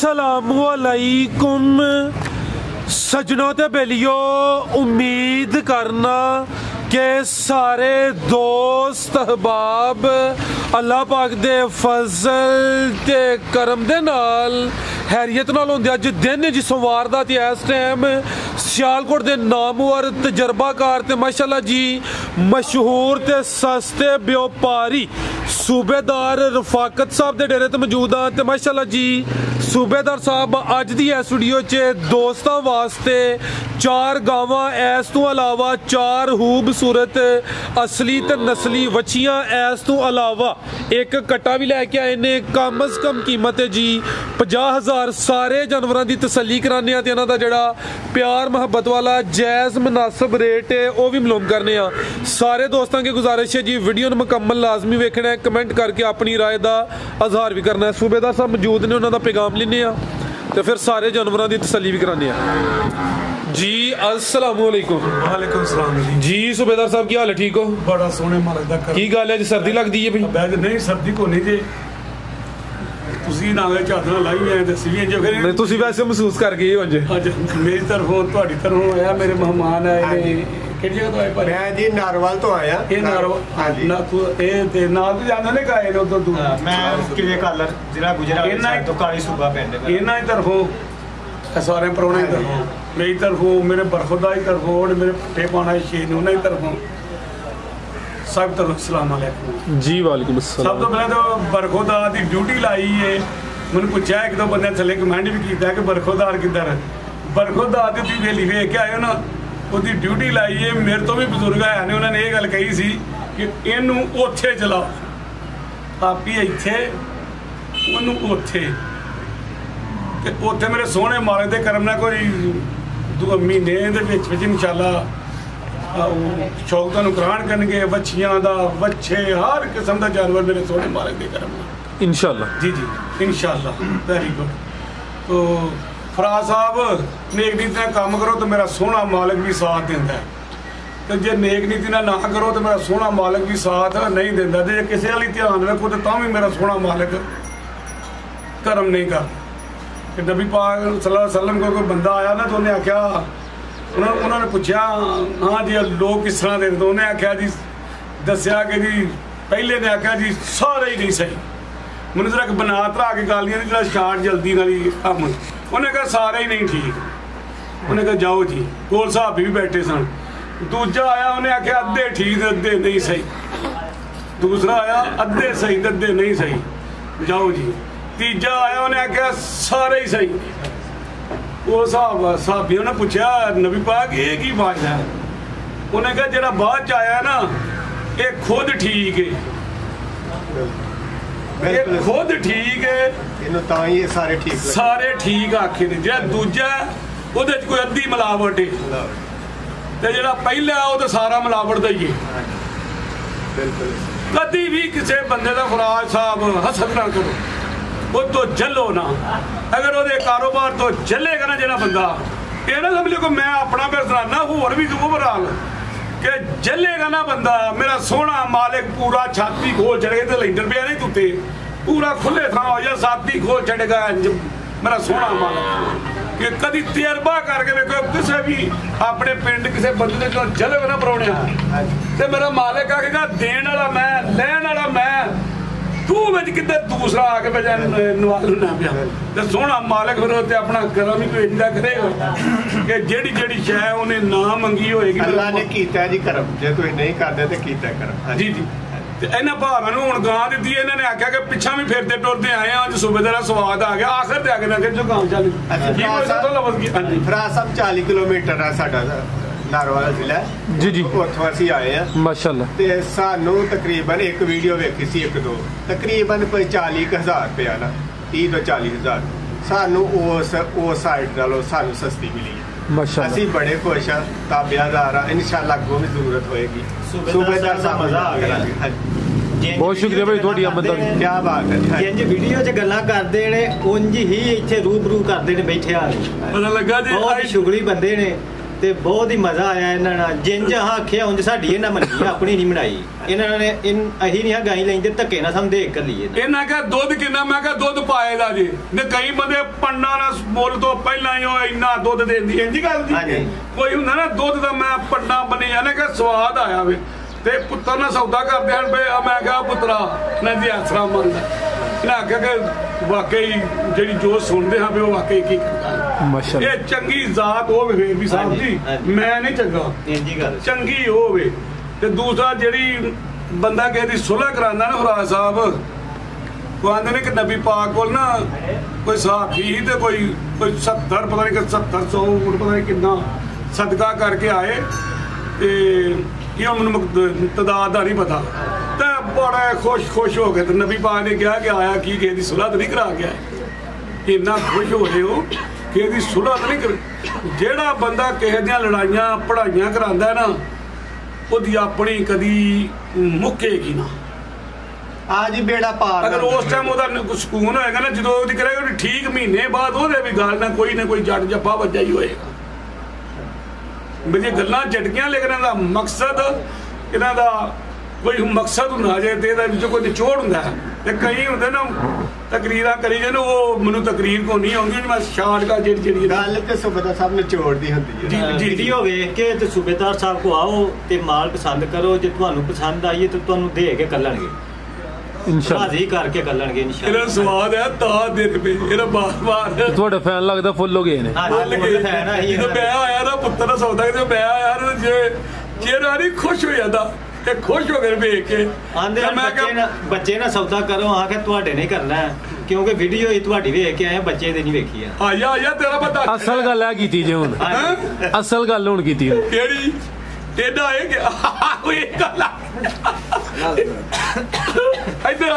अस्सलामुअलैकुम सजनों ते बेलियो, उम्मीद करना कि सारे दोस्त अहबाब अल्लाह पाक दे फजल ते करम दे नाल हैरियत नाल होंदे। अज दिन जी सोमवार दा ते इस टाइम सियालकोट दे नामवर तजर्बाकार ते माशाअल्लाह जी मशहूर ते सस्ते व्यापारी सूबेदार रफाकत साहब दे डेरे ते मौजूद हाँ। ते माशाअल्लाह जी सूबेदार साहब अज दी इस वीडियो च दोस्तां वास्ते 4 गावां इस तो अलावा 4 खूबसूरत असली ते नस्ली वछियां इस तो अलावा एक कट्टा भी लैके आए ने। कम अज कम कीमत है जी 50,000। सारे जानवरों की तसल्ली कराने ते इन्हां दा जिहड़ा प्यार मुहब्बत वाला जायज़ मुनासिब रेट है वह भी मालूम करने। सारे दोस्तों की गुजारिश है जी वीडियो ने मुकम्मल लाजमी वेखना है, कमेंट करके अपनी राय का इजहार भी करना है। सूबेदार साहब मौजूद ने, उन्होंने पैगाम लेने तो फिर सारे जानवरों की तसल्ली भी कराने जी। अस्सलामुअलैकुम। वालेकुम सलाम जी। सूबेदार साहब की हाल है? ठीक हो? बड़ा सोहने मालक दा कर। की गल है जी, सर्दी लगती है भाई? नहीं सर्दी को नहीं जी, ਤੁਸੀਂ ਨਾਲੇ ਚਾਦਰਾਂ ਲਾਈਆਂ ਤੇ ਅਸੀਂ ਜੇ ਫਿਰ ਨਹੀਂ ਤੁਸੀਂ ਵੈਸੇ ਮਹਿਸੂਸ ਕਰ ਗਏ ਹੋ ਅੱਜ ਮੇਰੀ ਤਰਫੋਂ ਤੁਹਾਡੀ ਤਰਫੋਂ ਆਇਆ। ਮੇਰੇ ਮਹਿਮਾਨ ਆਏ ਨੇ। ਕਿਹੜੀ ਜਗ੍ਹਾ ਤੋਂ ਆਏ? ਪਰ ਮੈਂ ਜੀ ਨਾਰਵਾਲ ਤੋਂ ਆਇਆ। ਇਹ ਨਾਰਵਾਲ ਹਾਂਜੀ ਨਾ ਤੂੰ ਇਹ ਤੇ ਨਾਲ ਤੋਂ ਜਾਂਦਾ ਨੇ ਕਾਏ ਨੇ ਉਧਰ ਦੂਰ। ਮੈਂ ਕਿਲੇ ਕਾਲਰ ਜ਼ਿਲ੍ਹਾ ਗੁਜਰਾਤ ਤੋਂ ਕਾਲੀ ਸੂਬਾ ਪਿੰਡ ਦੇ ਇਹਨਾਂ ਦੀ ਤਰਫੋਂ ਸਾਰੇ ਪਰੋਣੇ ਦੀ ਤਰਫੋਂ ਮੇਰੀ ਤਰਫੋਂ ਮੇਰੇ ਬਰਖੁਦਾ ਦੀ ਤਰਫੋਂ ਮੇਰੇ ਪੱਟੇ ਪਾਣਾ ਸ਼ੇਰ ਨੇ ਉਹਨਾਂ ਦੀ ਤਰਫੋਂ सब तरफ सलाम अलैकुम जी। वालेकुम अस्सलाम। सब तो पहले तो बरखोदार की ड्यूटी लाई है। मैंने पूछा एक दो बंदे थले कमेंट भी किया कि बरखोदार किधर है। बरखोदार की तुम वेली वेख के आए हो ना, उसकी ड्यूटी लाई है। मेरे तो भी बजुर्ग है ने उन्होंने ये गल कही सी कि इनू उत्थे चलाओ, आप ही इत्थे उन्नू उत्थे ते उत्थे मेरे सोहने मालक दे करम नाल कोई 2 महीने दे विच इंशाअल्लाह शौक तुहानू करान करनगे। वछियां दा वच्छे हर किस्म का जानवर मेरे सोहने मालक दे करम नाल इंशाअल्लाह। जी जी इंशाअल्लाह। Very good. तो फराज साहब नेक नीति नाल काम करो तो मेरा सोहना मालक भी साथ देंदा है, तो जे नेक नीति नाल ना करो तो मेरा सोहना मालक भी साथ नहीं देंदा। जे किसी वाली ध्यान रखो तो तां भी मेरा सोहना मालक करम नहीं कर। नबी पाक सल्लल्लाहु अलैहि वसल्लम को कोई बंदा आया ना तो उन्हें आख्या, उन्होंने पूछा हाँ जी लोग किस तरह दे, तो उन्हें आख्या जी दसिया कि जी पहले ने आख्या जी सारे ही नहीं सही। मैंने जरा बना धरा के गालियां जरा शार्ट जल्दी नाली कम। उन्हें कहा सारे ही नहीं ठीक। उन्हें कहा जाओ जी। कोल साहब भी बैठे सन। दूजा आया उन्हें आख्या अद्धे ठीक अद्धे नहीं सही। दूसरा आया अद्धे सही अद्धे नहीं सही, जाओ जी। तीजा आया उन्हें आख्या सारे ही सही। वो साहबियों ने पूछा नबी पाक ये की वाजदा है? उन्हें कहा जरा बाद च आया ना ये खुद ठीक है, ये खुद ठीक है, ये सारे ठीक सारे ठीक आखे ने। जो दूजा ਉਹਦੇ कोई अद्धी मिलावट है ते जेड़ा पहला वो तो सारा मिलावट दा ही है। कदी भी किसी बंदे का फराज साहब हसद ना करो, वो तो जलो ना। अगर वो कारोबार तो जलेगा ना जेड़ा बंदा, ये ना समझो कि मैं अपना फिर सुनाना होर भी ओवरऑल कि जलेगा ना बंदा। मेरा सोहना मालिक पूरा छाती खोल चढ़ेगा तो लेंटर पे नहीं तुते पूरा खुले था हो या छाती खोल चढ़ेगा मेरा सोहना मालिक। कि कभी तजर्बा करके देखो किसी भी अपने पिंड किसी बंदे के जलेगा ना परोने ते मेरा मालिक आखेगा देने वाला मैं लैन वाला मैं, तू बिच किधर दूसरा आके बजा नवालू ना पिया। तो सोहना मालिक फिर उत्ते अपना करम ही कोई इंदा करेगा कि जेड़ी जेड़ी शै उन्हें ना मंगी होएगी अल्लाह ने कीता जी करम। जे तुसीं नहीं करदे ते कीता करम। जी जी। ते इन्हां भावां नूं हुण गां दित्ती, इन्हां ने आख्या कि पिछा भी फिरते टुरते आए हैं। अज सूबेदार दा स्वाद आ गया आखिर ते आके ना कि जो गां चल फराज साहब 40 किलोमीटर है साडा नारवाल जिला जी जी। उत्थों असीं आए हैं माशाअल्लाह। ते सानू तकरीबन एक वीडियो वेखी सी एक दो तकरीबन कोई 40,000 रुपया ना 30 तो 40,000 सानू उस साइड नालों सानू सस्ती मिली है माशाअल्लाह। असीं बड़े खुश हां, ताबियादार हां। इंशाअल्लाह अग्गों भी जरूरत होएगी। सूबेदार साहब मजा आ गया। बहुत शुक्रिया भाई थोड़ी आमद दा। क्या बात है। जिंज वीडियो च गल्लां करदे ने उंज ही इत्थे रूबरू करदे ने बैठे आ। पता लगा जी बहुत शुगली बंदे ने ਤੇ ਬਹੁਤ ਹੀ ਮਜ਼ਾ ਆਇਆ ਇਹਨਾਂ ਨਾਲ ਜਿੰਜ ਆਖਿਆ ਉਂਝ ਸਾਡੀ ਇਹਨਾਂ ਮੰਨੀ ਆਪਣੀ ਨਹੀਂ ਬਣਾਈ ਇਹਨਾਂ ਨੇ ਅਸੀਂ ਨਹੀਂ ਗਾਈ ਲੈਂਦੇ ਧੱਕੇ ਨਾਲ ਸਾਨੂੰ ਦੇਖ ਕਰ ਲਈਏ ਇਹਨਾਂ ਕਹਾ ਦੁੱਧ ਕਿੰਨਾ ਮੈਂ ਕਿਹਾ ਦੁੱਧ ਪਾਏ ਦਾ ਜੀ ਨੇ ਕਈ ਬੰਦੇ ਪੰਡਾਂ ਨਾਲ ਮੁੱਲ ਤੋਂ ਪਹਿਲਾਂ ਹੀ ਉਹ ਇੰਨਾ ਦੁੱਧ ਦਿੰਦੀ ਇੰਜੀ ਗੱਲ ਜੀ ਕੋਈ ਹੁੰਦਾ ਨਾ ਦੁੱਧ ਦਾ ਮੈਂ ਪੰਡਾਂ ਬਣੇ ਜਾਣੇ ਕਿ ਸਵਾਦ ਆਇਆ ਵੇ ਤੇ ਪੁੱਤਰ ਨਾਲ ਸੌਦਾ ਕਰਦੇ ਹਨ ਮੈਂ ਕਿਹਾ ਪੁੱਤਰਾ ਨਾ ਜੀ ਆਸਰਾ ਮੰਨਦਾ ਇਹਨਾਂ ਆਖਿਆ ਕਿ ਵਾਕਈ ਜਿਹੜੀ ਜੋ ਸੁਣਦੇ ਹਾਂ ਵੀ ਉਹ ਵਾਕਈ ਕੀ ਕਰਦਾ ਮਾਸ਼ਾਅੱਲਾ ਇਹ ਚੰਗੀ ਜ਼ਾਤ ਹੋਵੇ ਵੀ ਸਾਹਿਬ ਜੀ ਮੈਂ ਨਹੀਂ ਚੰਗਾ ਇੰਜੀ ਗੱਲ ਚੰਗੀ ਹੋਵੇ ਤੇ ਦੂਸਰਾ ਜਿਹੜੀ ਬੰਦਾ ਕਿਸੇ ਦੀ ਸੁਲਹ ਕਰਾਉਂਦਾ ਨਾ ਫਰਾਜ਼ ਸਾਹਿਬ ਉਹ ਆਂਦੇ ਨੇ ਕਿ ਨਬੀ ਪਾਕ ਕੋਲ ਨਾ ਕੋਈ ਸਾਹਬੀ ਤੇ ਕੋਈ 70 ਪਤਾ ਨਹੀਂ ਕਿ 700 ਪਤਾ ਨਹੀਂ ਕਿੰਨਾ ਸਦਕਾ ਕਰਕੇ ਆਏ ਤੇ ਇਹ ਮੈਨੂੰ ਤਦਾਦ ਦਾ ਨਹੀਂ ਪਤਾ ਤੇ ਬੜਾ ਖੁਸ਼ ਹੋ ਗਏ ਤੇ ਨਬੀ ਪਾਕ ਨੇ ਕਿਹਾ ਕਿ ਆਇਆ ਕੀ ਕਿਸੇ ਦੀ ਸੁਲਹ ਤਾਂ ਨਹੀਂ ਕਰਾ ਗਿਆ ਇੰਨਾ ਖੁਸ਼ ਹੋ ਰਹੇ ਹੋ ਕਿ ਇਹਦੀ ਸੁਲਹ ਤਾਂ ਨਹੀਂ ਕਰ ਜਿਹੜਾ ਬੰਦਾ ਕਿਸੇ ਦੀਆਂ ਲੜਾਈਆਂ ਪੜਾਈਆਂ ਕਰਾਉਂਦਾ ਨਾ ਉਹਦੀ ਆਪਣੀ ਕਦੀ ਮੁੱਕੇਗੀ ਨਾ ਆ ਜੀ ਬੇੜਾ ਪਾਰ ਅਗਰ ਉਸ ਟਾਈਮ ਉਹਦਾ ਸਕੂਨ ਹੋਏਗਾ ਨਾ ਜਦੋਂ ਉਹਦੀ ਕਰੇਗਾ ਠੀਕ ਮਹੀਨੇ ਬਾਅਦ ਉਹਦੇ ਵੀ ਗੱਲ ਨਾ ਕੋਈ ਜੱਟ ਜੱਫਾ ਵੱਜਾ ਹੀ ਹੋਏਗਾ ਮੇਰੀਆਂ ਗੱਲਾਂ ਝਟਕੀਆਂ ਲੇਕਿਨ ਇਹਦਾ ਮਕਸਦ ਇਹਨਾਂ ਦਾ ਕੋਈ ਮਕਸਦ ਹੁੰਦਾ ਜੇ ਤੇ ਇਹਦਾ ਵਿੱਚੋਂ ਕੋਈ ਨਿਚੋੜ ਹੁੰਦਾ ਤੇ ਕਈ ਹੁੰਦੇ ਨਾ ਤਕਰੀਰਾਂ ਕਰੀ ਜਾਂਦੇ ਉਹ ਮੈਨੂੰ ਤਕਰੀਰ ਕੋ ਨਹੀਂ ਆਉਂਦੀ ਮੈਂ ਸ਼ਾਰਟਕਟ ਜਿਹੜੀ ਗੱਲ ਤੇ ਸੂਬੇਦਾਰ ਸਾਹਿਬ ਨਿਚੋੜ ਦੀ ਹੁੰਦੀ ਹੈ ਵੀਡੀਓ ਵੇਖ ਕੇ ਤੇ ਸੂਬੇਦਾਰ ਸਾਹਿਬ ਕੋ ਆਓ ਤੇ ਮਾਲ ਪਸੰਦ ਕਰੋ ਜੇ ਤੁਹਾਨੂੰ ਪਸੰਦ ਆਈਏ ਤੇ ਤੁਹਾਨੂੰ ਦੇ ਕੇ ਕੱਲਣਗੇ ਇਨਸ਼ਾਅੱਲਾ ਰਾਜ਼ੀ ਕਰਕੇ ਕੱਲਣਗੇ ਇਨਸ਼ਾਅੱਲਾ ਇਹਦਾ ਸਵਾਦ ਹੈ ਤਾਂ ਦੇ ਰੁਪਏ ਇਹਦਾ ਬਾਰ ਤੁਹਾਡੇ ਫੈਨ ਲੱਗਦਾ ਫੁੱਲ ਹੋ ਗਏ ਨੇ ਫੈਨ ਆ ਜਦੋਂ ਮੈਂ ਆਇਆ ਨਾ ਪੁੱਤਰ ਦਾ ਸੌਦਾ ਜਦੋਂ ਮੈਂ ਆਇਆ ਜੇ ਰਾਣੀ ਖੁਸ਼ ਹੋ ਜਾਂਦਾ ਤੇ ਖੁਸ਼ ਹੋ ਕੇ ਵੇਖ ਕੇ ਆਂਦੇ ਬੱਚੇ ਨਾਲ ਸੌਦਾ ਕਰੋ ਆ ਕੇ ਤੁਹਾਡੇ ਨਹੀਂ ਕਰਨਾ ਕਿਉਂਕਿ ਵੀਡੀਓ ਹੀ ਤੁਹਾਡੀ ਵੇਖ ਕੇ ਆਏ ਬੱਚੇ ਦੇ ਨਹੀਂ ਵੇਖੀ ਆ ਆਇਆ ਤੇਰਾ ਬੰਦਾ ਅਸਲ ਗੱਲ ਆ ਕੀਤੀ ਜੇ ਹੁਣ ਅਸਲ ਗੱਲ ਹੁਣ ਕੀਤੀ ਕਿਹੜੀ ਟੇਡਾ ਇਹ ਕਿ ਇਹ ਗੱਲ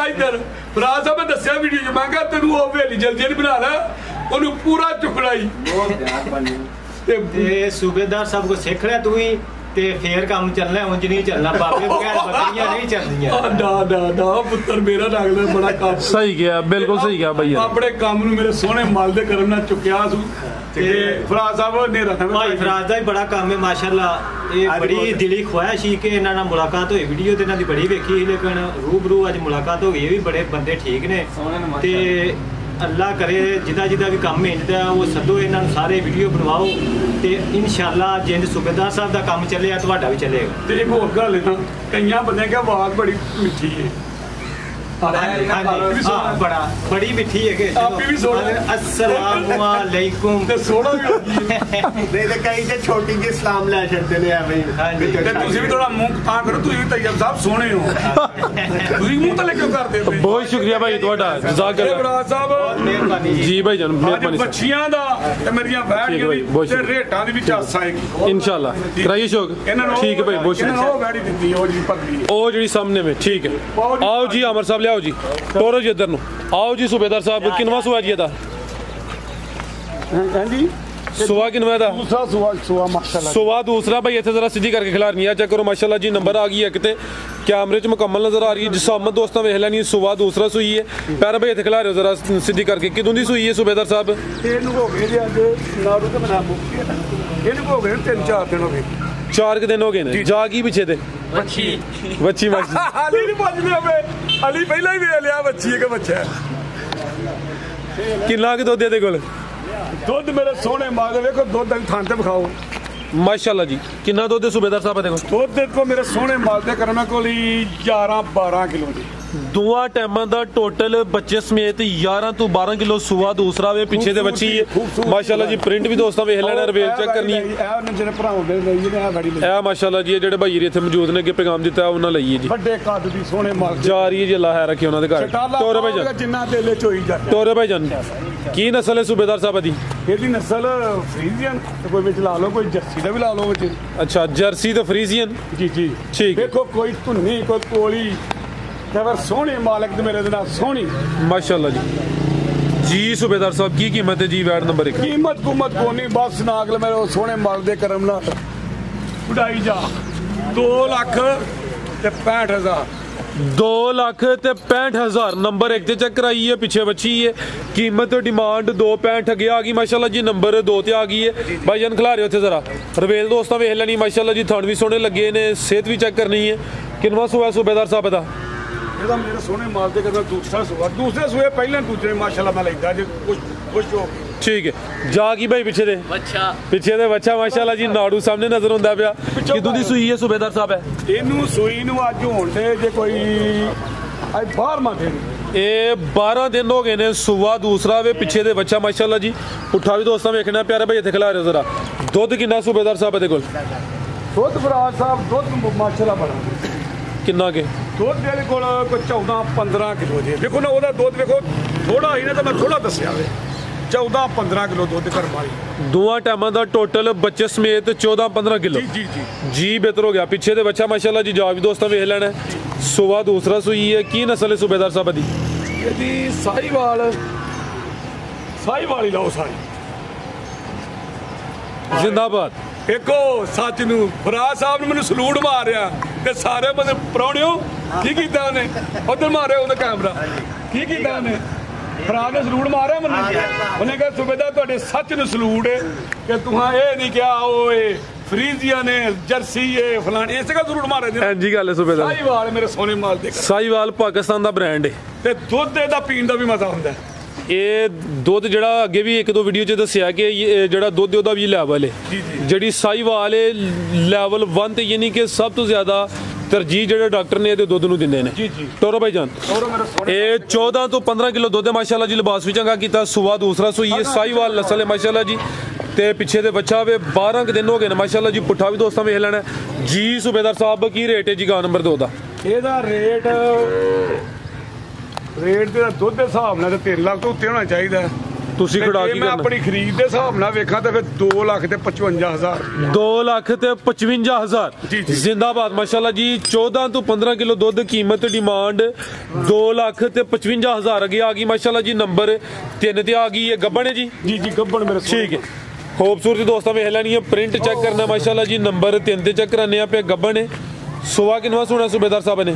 ਇੱਧਰ ਫਰਾਜ਼ ਸਾਹਿਬ ਨੇ ਦੱਸਿਆ ਵੀਡੀਓ 'ਚ ਮੈਂ ਕਿਹਾ ਤੈਨੂੰ ਉਹ ਹਵੇਲੀ ਜਲਦੀ ਨਹੀਂ ਬਣਾ ਲੈ ਉਹਨੂੰ ਪੂਰਾ ਚੁੱਕਣਾ ਹੀ ਤੇ ਸੂਬੇਦਾਰ ਸਾਹਿਬ ਕੋ ਸਿੱਖ ਲਿਆ ਤੂੰ ਹੀ ਤੇ ਫੇਰ ਕੰਮ ਚੱਲਣਾ ਉਂਝ ਨਹੀਂ ਚੱਲਣਾ ਬਾਬੇ ਬਗੈਰ ਬੱਕਰੀਆਂ ਨਹੀਂ ਚੱਲਦੀਆਂ ਨਾ ਪੁੱਤਰ ਮੇਰਾ ਲੱਗਦਾ ਬੜਾ ਕੰਮ ਸਹੀ ਗਿਆ ਬਿਲਕੁਲ ਸਹੀ ਗਿਆ ਬਈ ਆਪਣੇ ਕੰਮ ਨੂੰ ਮੇਰੇ ਸੋਹਣੇ ਮਲ ਦੇ ਕਰਮ ਨਾਲ ਚੁੱਕਿਆ ਸੂ ਤੇ ਫਰਾਜ਼ ਸਾਹਿਬ ਨੇ ਰਖਾ ਭਾਈ ਫਰਾਜ਼ ਦਾ ਹੀ ਬੜਾ ਕੰਮ ਹੈ ਮਾਸ਼ਾਅੱਲਾ ਇਹ ਬੜੀ ਦਿਲੀ ਖੁਆਇਸ਼ ਸੀ ਕਿ ਇਹਨਾਂ ਨਾਲ ਮੁਲਾਕਾਤ ਹੋਈ ਵੀਡੀਓ ਤੇ ਇਹਨਾਂ ਦੀ ਬੜੀ ਵੇਖੀ ਲੇਕਿਨ ਰੂਬਰੂ ਅੱਜ ਮੁਲਾਕਾਤ ਹੋ ਗਈ ਇਹ ਵੀ ਬੜੇ ਬੰਦੇ ਠੀਕ ਨੇ ਤੇ ਅੱਲਾ ਕਰੇ ਜਿਹਦਾ ਵੀ ਕੰਮ ਮਿਲਦਾ ਉਹ ਸੱਦੋ ਇਹਨਾਂ ਨੂੰ ਸਾਰੇ ਵੀਡੀਓ ਬਣਵਾਓ ਤੇ ਇਨਸ਼ਾਅੱਲਾ ਜਿੰਦ ਸੂਬੇਦਾਰ ਸਾਹਿਬ ਦਾ ਕੰਮ ਚੱਲਿਆ ਤੁਹਾਡਾ ਵੀ ਚੱਲੇਗਾ ਤੇ ਇੱਕ ਹੋਰ ਗੱਲ ਹੈ ਨਾ ਕਈਆਂ ਬੰਦਿਆਂ ਕਿਹਾ ਆਵਾਜ਼ ਬੜੀ ਮਿੱਠੀ ਹੈ ਬੜੀ ਮਿੱਠੀ ਹੈ ਕਿ ਅਸਲਾਮੁ ਅਲੈਕੁਮ ਤੇ ਸੋਹਣਾ ਵੀ ਦੇ ਕਈ ਤੇ ਛੋਟੀ ਜਿਹੀ ਇਸਲਾਮ ਲੈ ਛੱਡਦੇ ਨੇ ਐਵੇਂ ਤੇ ਤੁਸੀਂ ਵੀ ਥੋੜਾ ਮੂੰਹ ਤਾਂ ਕਰੋ ਤੁਸੀਂ ਵੀ ਤੈਯਬ ਸਾਹਿਬ ਸੋਹਣੇ ਹੋ ਤੁਸੀਂ ਮੂੰਹ ਤਾਂ ਕਿਉਂ ਕਰਦੇ ਹੋ ਬਹੁਤ ਸ਼ੁਕਰੀਆ ਭਾਈ ਤੁਹਾਡਾ ਜਜ਼ਾਕੱਲਾ ਸਾਹਿਬ ਮਿਹਰਬਾਨੀ ਜੀ ਭਾਈ ਜਾਨ ਮਿਹਰਬਾਨੀ ਬੱਚੀਆਂ ਦਾ ਤੇ ਮੇਰੀਆਂ ਵੈੜੀਆਂ ਦੀ ਤੇ ਰੇਟਾਂ ਦੀ ਵੀ ਚਾਸ ਆਏਗੀ ਇਨਸ਼ਾਅੱਲਾ ਕਰਾਈਏ ਸ਼ੌਕ ਠੀਕ ਹੈ ਭਾਈ ਬਹੁਤ ਸ਼ੁਕਰੀਆ ਉਹ ਵੈੜੀ ਦਿੱਤੀ ਉਹ ਜਿਹੜੀ ਪੱਕੀ ਉਹ ਜਿਹੜੀ ਸਾਹਮਣੇ में ठीक है आओ जी अमर साहब ले आओ जी टोरो जी इधर नु आओ जी सूबेदार साहब किनवा सुआ जी दा हां जी सुआ किनवा दा दूसरा सुआ माशाल्लाह सुआ दूसरा भाई इथे जरा सीधी करके खिला रही है चेक करो माशाल्लाह जी नंबर आ गई है किते कैमरे च मुकम्मल नजर आ रही है जिसामत दोस्तों वेख लेनी सुआ दूसरा सुई है पैर भाई इथे खिला रहे हो जरा सीधी करके किदों दी सुई है सूबेदार साहब ਇਹਨੂੰ ਹੋ ਗਏ ਜੀ ਅੱਜ ਨਾਰੂ ਤੇ ਬਣਾ ਮੁੱਕੀ ਇਹਨੂੰ ਹੋ ਗਏ 3-4 दिन हो गए 4 दिन हो गए ने जा की पीछे ते ਬੱਚੀ ਬੱਚੀ ਅਲੀ ਨਹੀਂ ਪੁੱਛਦੇ ਆਪੇ ਅਲੀ ਪਹਿਲਾਂ ਹੀ ਵੇਖ ਲਿਆ ਬੱਚੀ ਹੈ ਕਿ ਬੱਚਾ ਕਿੰਨਾ ਕਿ ਦੁੱਧ ਇਹਦੇ ਕੋਲ ਦੁੱਧ ਮੇਰੇ ਸੋਹਣੇ ਮਾਂ ਦੇ ਵੇਖੋ ਦੁੱਧ ਦੀ ਥਾਂ ਤੇ ਵਿਖਾਓ ਮਾਸ਼ਾਅੱਲਾ ਜੀ ਕਿੰਨਾ ਦੁੱਧ ਹੈ ਸੂਬੇਦਾਰ ਸਾਹਿਬ ਦੇ ਕੋਲ ਦੁੱਧ ਦੇਖੋ ਮੇਰੇ ਸੋਹਣੇ ਮਾਲ ਦੇ ਕਰਮੇ ਕੋਲ 11-12 ਕਿਲੋ ਦੀ ਦੋਵਾਂ ਟਾਈਮਾਂ ਦਾ ਟੋਟਲ ਬੱਚੇ ਸਮੇਤ 11 ਤੋਂ 12 ਕਿਲੋ ਸੂਆ ਦੂਸਰਾ ਵੇ ਪਿੱਛੇ ਦੇ ਬੱਚੀ ਮਾਸ਼ਾਅੱਲਾ ਜੀ ਪ੍ਰਿੰਟ ਵੀ ਦੋਸਤਾਂ ਵੇਖ ਲੈਣਾ ਰਵੇਲ ਚੈੱਕ ਕਰਨੀ ਹੈ ਇਹ ਜਿਹੜੇ ਭਰਾਵਾਂ ਦੇ ਲਈ ਨੇ ਇਹ ਗਾੜੀ ਲਈ ਇਹ ਮਾਸ਼ਾਅੱਲਾ ਜੀ ਜਿਹੜੇ ਭਾਈ ਇੱਥੇ ਮੌਜੂਦ ਨੇ ਅੱਗੇ ਪੈਗਾਮ ਦਿੱਤਾ ਉਹਨਾਂ ਲਈ ਹੈ ਜੀ ਵੱਡੇ ਕੱਦ ਦੀ ਸੋਹਣੇ ਮਾਲ ਜਾ ਰਹੀ ਹੈ ਜੀ ਅੱਲਾਹ ਹੈ ਰੱਖੇ ਉਹਨਾਂ ਦੇ ਘਰ ਟੋਰੇ ਭਾਈ ਜਾਨ ਜਿੰਨਾ ਦਿਲੇ ਚੋਈ ਜਾ ਟੋਰੇ ਭਾਈ ਜਾਨ ਕੀ ਨਸਲ ਹੈ ਸੂਬੇਦਾਰ ਸਾਹਿਬ ਦੀ ਇਹਦੀ ਨਸਲ ਫਰੀਜ਼ੀਅਨ ਤੇ ਕੋਈ ਵਿੱਚ ਲਾ ਲਓ ਕੋਈ ਜਰਸੀ ਦਾ ਵੀ ਲਾ ਲਓ ਵਿੱਚ ਅੱਛਾ ਜਰਸੀ ਤੇ ਫਰੀਜ਼ੀਅਨ ਜੀ ਠੀਕ ਦੇਖੋ ਕੋਈ ਧੁੰਨੀ ਕੋਈ ਕੋਲੀ ਤੇ ਸੋਹਣੇ ਮਾਲਕ ਦੇ ਮੇਰੇ ਦੇ ਨਾਲ ਸੋਹਣੀ ਮਾਸ਼ਾਅੱਲਾ ਜੀ सूबेदार साहब की कीमत है जी वैट नंबर 1 कीमत कुमत को नहीं बस नागल मेरे सोहने माल दे करम ना उड़ाई जा 2,65,000 2,65,000 नंबर 1 ਤੇ ਚੈੱਕ ਕਰਾਈ ਹੈ ਪਿੱਛੇ ਬੱਚੀ ਹੈ ਕੀਮਤ ਡਿਮਾਂਡ 265 ਅੱਗੇ ਆ ਗਈ ਮਾਸ਼ਾਅੱਲਾ ਜੀ ਨੰਬਰ 2 ਤੇ ਆ ਗਈ ਹੈ ਭਾਈ ਜਾਨ ਖਿਲਾ ਰਹੇ ਉੱਥੇ ਜ਼ਰਾ ਰਵੇਲ ਦੋਸਤਾਂ ਵੇਖ ਲੈਣੀ ਮਾਸ਼ਾਅੱਲਾ ਜੀ ਥਣ ਵੀ ਸੋਹਣੇ ਲੱਗੇ ਨੇ ਸਿਹਤ ਵੀ ਚੈੱਕ ਕਰਨੀ ਹੈ ਕਿੰਨਵਾਂ ਸੂਆ ਸੂਬੇਦਾਰ ਸਾਹਿਬ ਦਾ ਇਹਦਾ ਮੇਰੇ ਸੋਹਣੇ ਮਾਲ ਦੇ ਕਹਿੰਦਾ ਦੂਸਰੇ ਸੂਏ ਪਹਿਲਾਂ ਦੂਜੇ ਮਾਸ਼ਾਅੱਲਾ ਮੈਂ ਲੈਂਦਾ ਜੇ ਕੁਝ ਹੋ ठीक है जा की भाई पीछे दे बच्चा माशाल्लाह जी नाड़ू सामने नजर आंदा पिया किदों दी सूई है सूबेदार साहब है इनू सूई नु अज होण दे जे कोई अज 12वां दिन ये 12 दिन हो गए ने सुबह दूसरा वे पीछे दे बच्चा माशाल्लाह जी पुठा भी दोस्तां वेखना प्यारे भाई इत्थे खिला रहे हो जरा दुध किन्ना सूबेदार साहब दे कोल दुध फराज साहब दुध माशाल्लाह बड़ा किन्ना के दुध दे कोल कोई 14-15 किलो जे देखो ना ओदा दुध देखो थोड़ा ही ना तो मैं थोड़ा दस्या वे 14-15 किलो दुध घर मारी दोवां टाइमां दा टोटल बच्चे समेत 14-15 किलो जी बेहतर हो गया पीछे दे बच्चा माशाल्लाह जी जा भी दोस्तां वेख लेना सुबह दूसरा सूई है की नस्ल है सूबेदार साहब दी ਇਹਦੀ ਸਾਹੀਵਾਲ ਹੀ ਲਾਓ ਸਾਰੀ जिंदाबाद ਦੇਖੋ ਸੱਚ ਨੂੰ ਫਰਾਜ਼ ਸਾਹਿਬ ਨੇ ਮੈਨੂੰ ਸਲੂਟ ਮਾਰਿਆ ਤੇ ਸਾਰੇ ਬੰਦੇ ਪਰੌਣਿਓ ਕੀ ਕੀਤਾ ਉਹਨੇ ਉਧਰ ਮਾਰਿਆ ਉਹਦਾ ਕੈਮਰਾ ਕੀ ਕੀਤਾ ਉਹਨੇ ਫਰਾਜ਼ ਨੇ ਸਲੂਟ ਮਾਰਿਆ ਮੈਨੂੰ ਉਹਨੇ ਕਿਹਾ ਸੁਬੇਦਾਰ ਤੁਹਾਡੇ ਸੱਚ ਨੂੰ ਸਲੂਟ ਹੈ ਕਿ ਤੁਹਾਂ ਇਹ ਨਹੀਂ ਕਿਹਾ ਓਏ ਫਰੀਜ਼ੀਆ ਨੇ ਜਰਸੀ ਇਹ ਫਲਾਣੀ ਇਸੇ ਦਾ ਸਲੂਟ ਮਾਰਿਆ ਜੀ ਹਾਂਜੀ ਗੱਲ ਹੈ ਸੁਬੇਦਾਰ ਸਾਹੀਵਾਲ ਮੇਰੇ ਸੋਨੇ ਮਾਲ ਦੇ ਸਾਹੀਵਾਲ ਪਾਕਿਸਤਾਨ ਦਾ ਬ੍ਰਾਂਡ ਹੈ ਤੇ ਦੁੱਧ ਇਹਦਾ ਪੀਣ ਦਾ ਵੀ ਮਜ਼ਾ ਹੁੰਦਾ ਇਹ ਦੁੱਧ ਜਿਹੜਾ ਅੱਗੇ ਵੀ ਇੱਕ ਦੋ ਵੀਡੀਓ 'ਚ ਦੱਸਿਆ ਕਿ ਜਿਹੜਾ ਦੁੱਧ ਉਹਦਾ ਵੀ ਲੈਵਲ ਹੈ ਜਿਹੜੀ ਸਾਹੀਵਾਲ ਹੈ ਲੈਵਲ 1 ਤੇ ਯਾਨੀ ਕਿ ਸਭ ਤੋਂ ਜ਼ਿਆਦਾ ਤਰਜੀਹ ਜਿਹੜੇ ਡਾਕਟਰ ਨੇ ਇਹਦੇ ਦੁੱਧ ਨੂੰ ਦਿੰਦੇ ਨੇ ਟੋਰੋ ਭਾਈ ਜਾਨ ਇਹ 14 ਤੋਂ 15 ਕਿਲੋ ਦੁੱਧ ਹੈ ਮਾਸ਼ਾਅੱਲਾ ਜੀ ਲਿਬਾਸ ਵੀ ਚੰਗਾ ਕੀਤਾ ਸੁਬਹ ਦੂਸਰਾ ਸੂਈ ਹੈ ਸਾਹੀਵਾਲ ਨਸਲ ਹੈ ਮਾਸ਼ਾਅੱਲਾ ਜੀ ਤੇ ਪਿੱਛੇ ਦੇ ਬੱਚਾ ਵੇ 12 ਕੁ ਦਿਨ ਹੋ ਗਏ ਨੇ ਮਾਸ਼ਾਅੱਲਾ ਜੀ ਪੁੱਠਾ ਵੀ ਦੋਸਤਾਂ ਵੇਖ ਲੈਣਾ ਜੀ ਸੁਬੇਦਾਰ ਸਾਹਿਬ ਕੀ ਰੇਟ ਹੈ ਜੀ ਗਾ ਨੰਬਰ 2 ਦਾ ਇਹਦਾ ਰੇਟ ਦੇ ਦੁੱਧ ਦੇ ਹਿਸਾਬ ਨਾਲ ਤੇ 3 ਲੱਖ ਤੋਂ ਉੱਤੇ ਹੋਣਾ ਚਾਹੀਦਾ ਤੁਸੀਂ ਖੜਾ ਕੀ ਮੈਂ ਕਰਨਾ ਆਪਣੀ ਖਰੀਦ ਦੇ ਹਿਸਾਬ ਨਾਲ ਵੇਖਾਂ ਤਾਂ ਫਿਰ 2,55,000 2,55,000 ਜ਼ਿੰਦਾਬਾਦ ਮਾਸ਼ਾਅੱਲਾ ਜੀ 14 ਤੋਂ 15 ਕਿਲੋ ਦੁੱਧ ਕੀਮਤ ਡਿਮਾਂਡ 2,55,000 ਅੱਗੇ ਆ ਗਈ ਮਾਸ਼ਾਅੱਲਾ ਜੀ ਨੰਬਰ 3 ਤੇ ਆ ਗਈ ਹੈ ਗੱਬਣ ਹੈ ਜੀ ਜੀ ਗੱਬਣ ਮੇਰੇ ਠੀਕ ਹੈ खूबसूरती दोस्तों ਵੇਖ ਲੈਣੀ ਹੈ ਪ੍ਰਿੰਟ ਚੈੱਕ ਕਰਨਾ ਮਾਸ਼ਾਅੱਲਾ ਜੀ ਨੰਬਰ 3 ਤੇ ਚੈੱਕ ਕਰਨੇ ਆ ਪੇ ਗੱਬਣ ਹੈ ਸੁਬਹ ਕਿੰਨਾ ਸੁਣਾ ਸੁਬੇਦਾਰ ਸਾਹਿਬ ਨੇ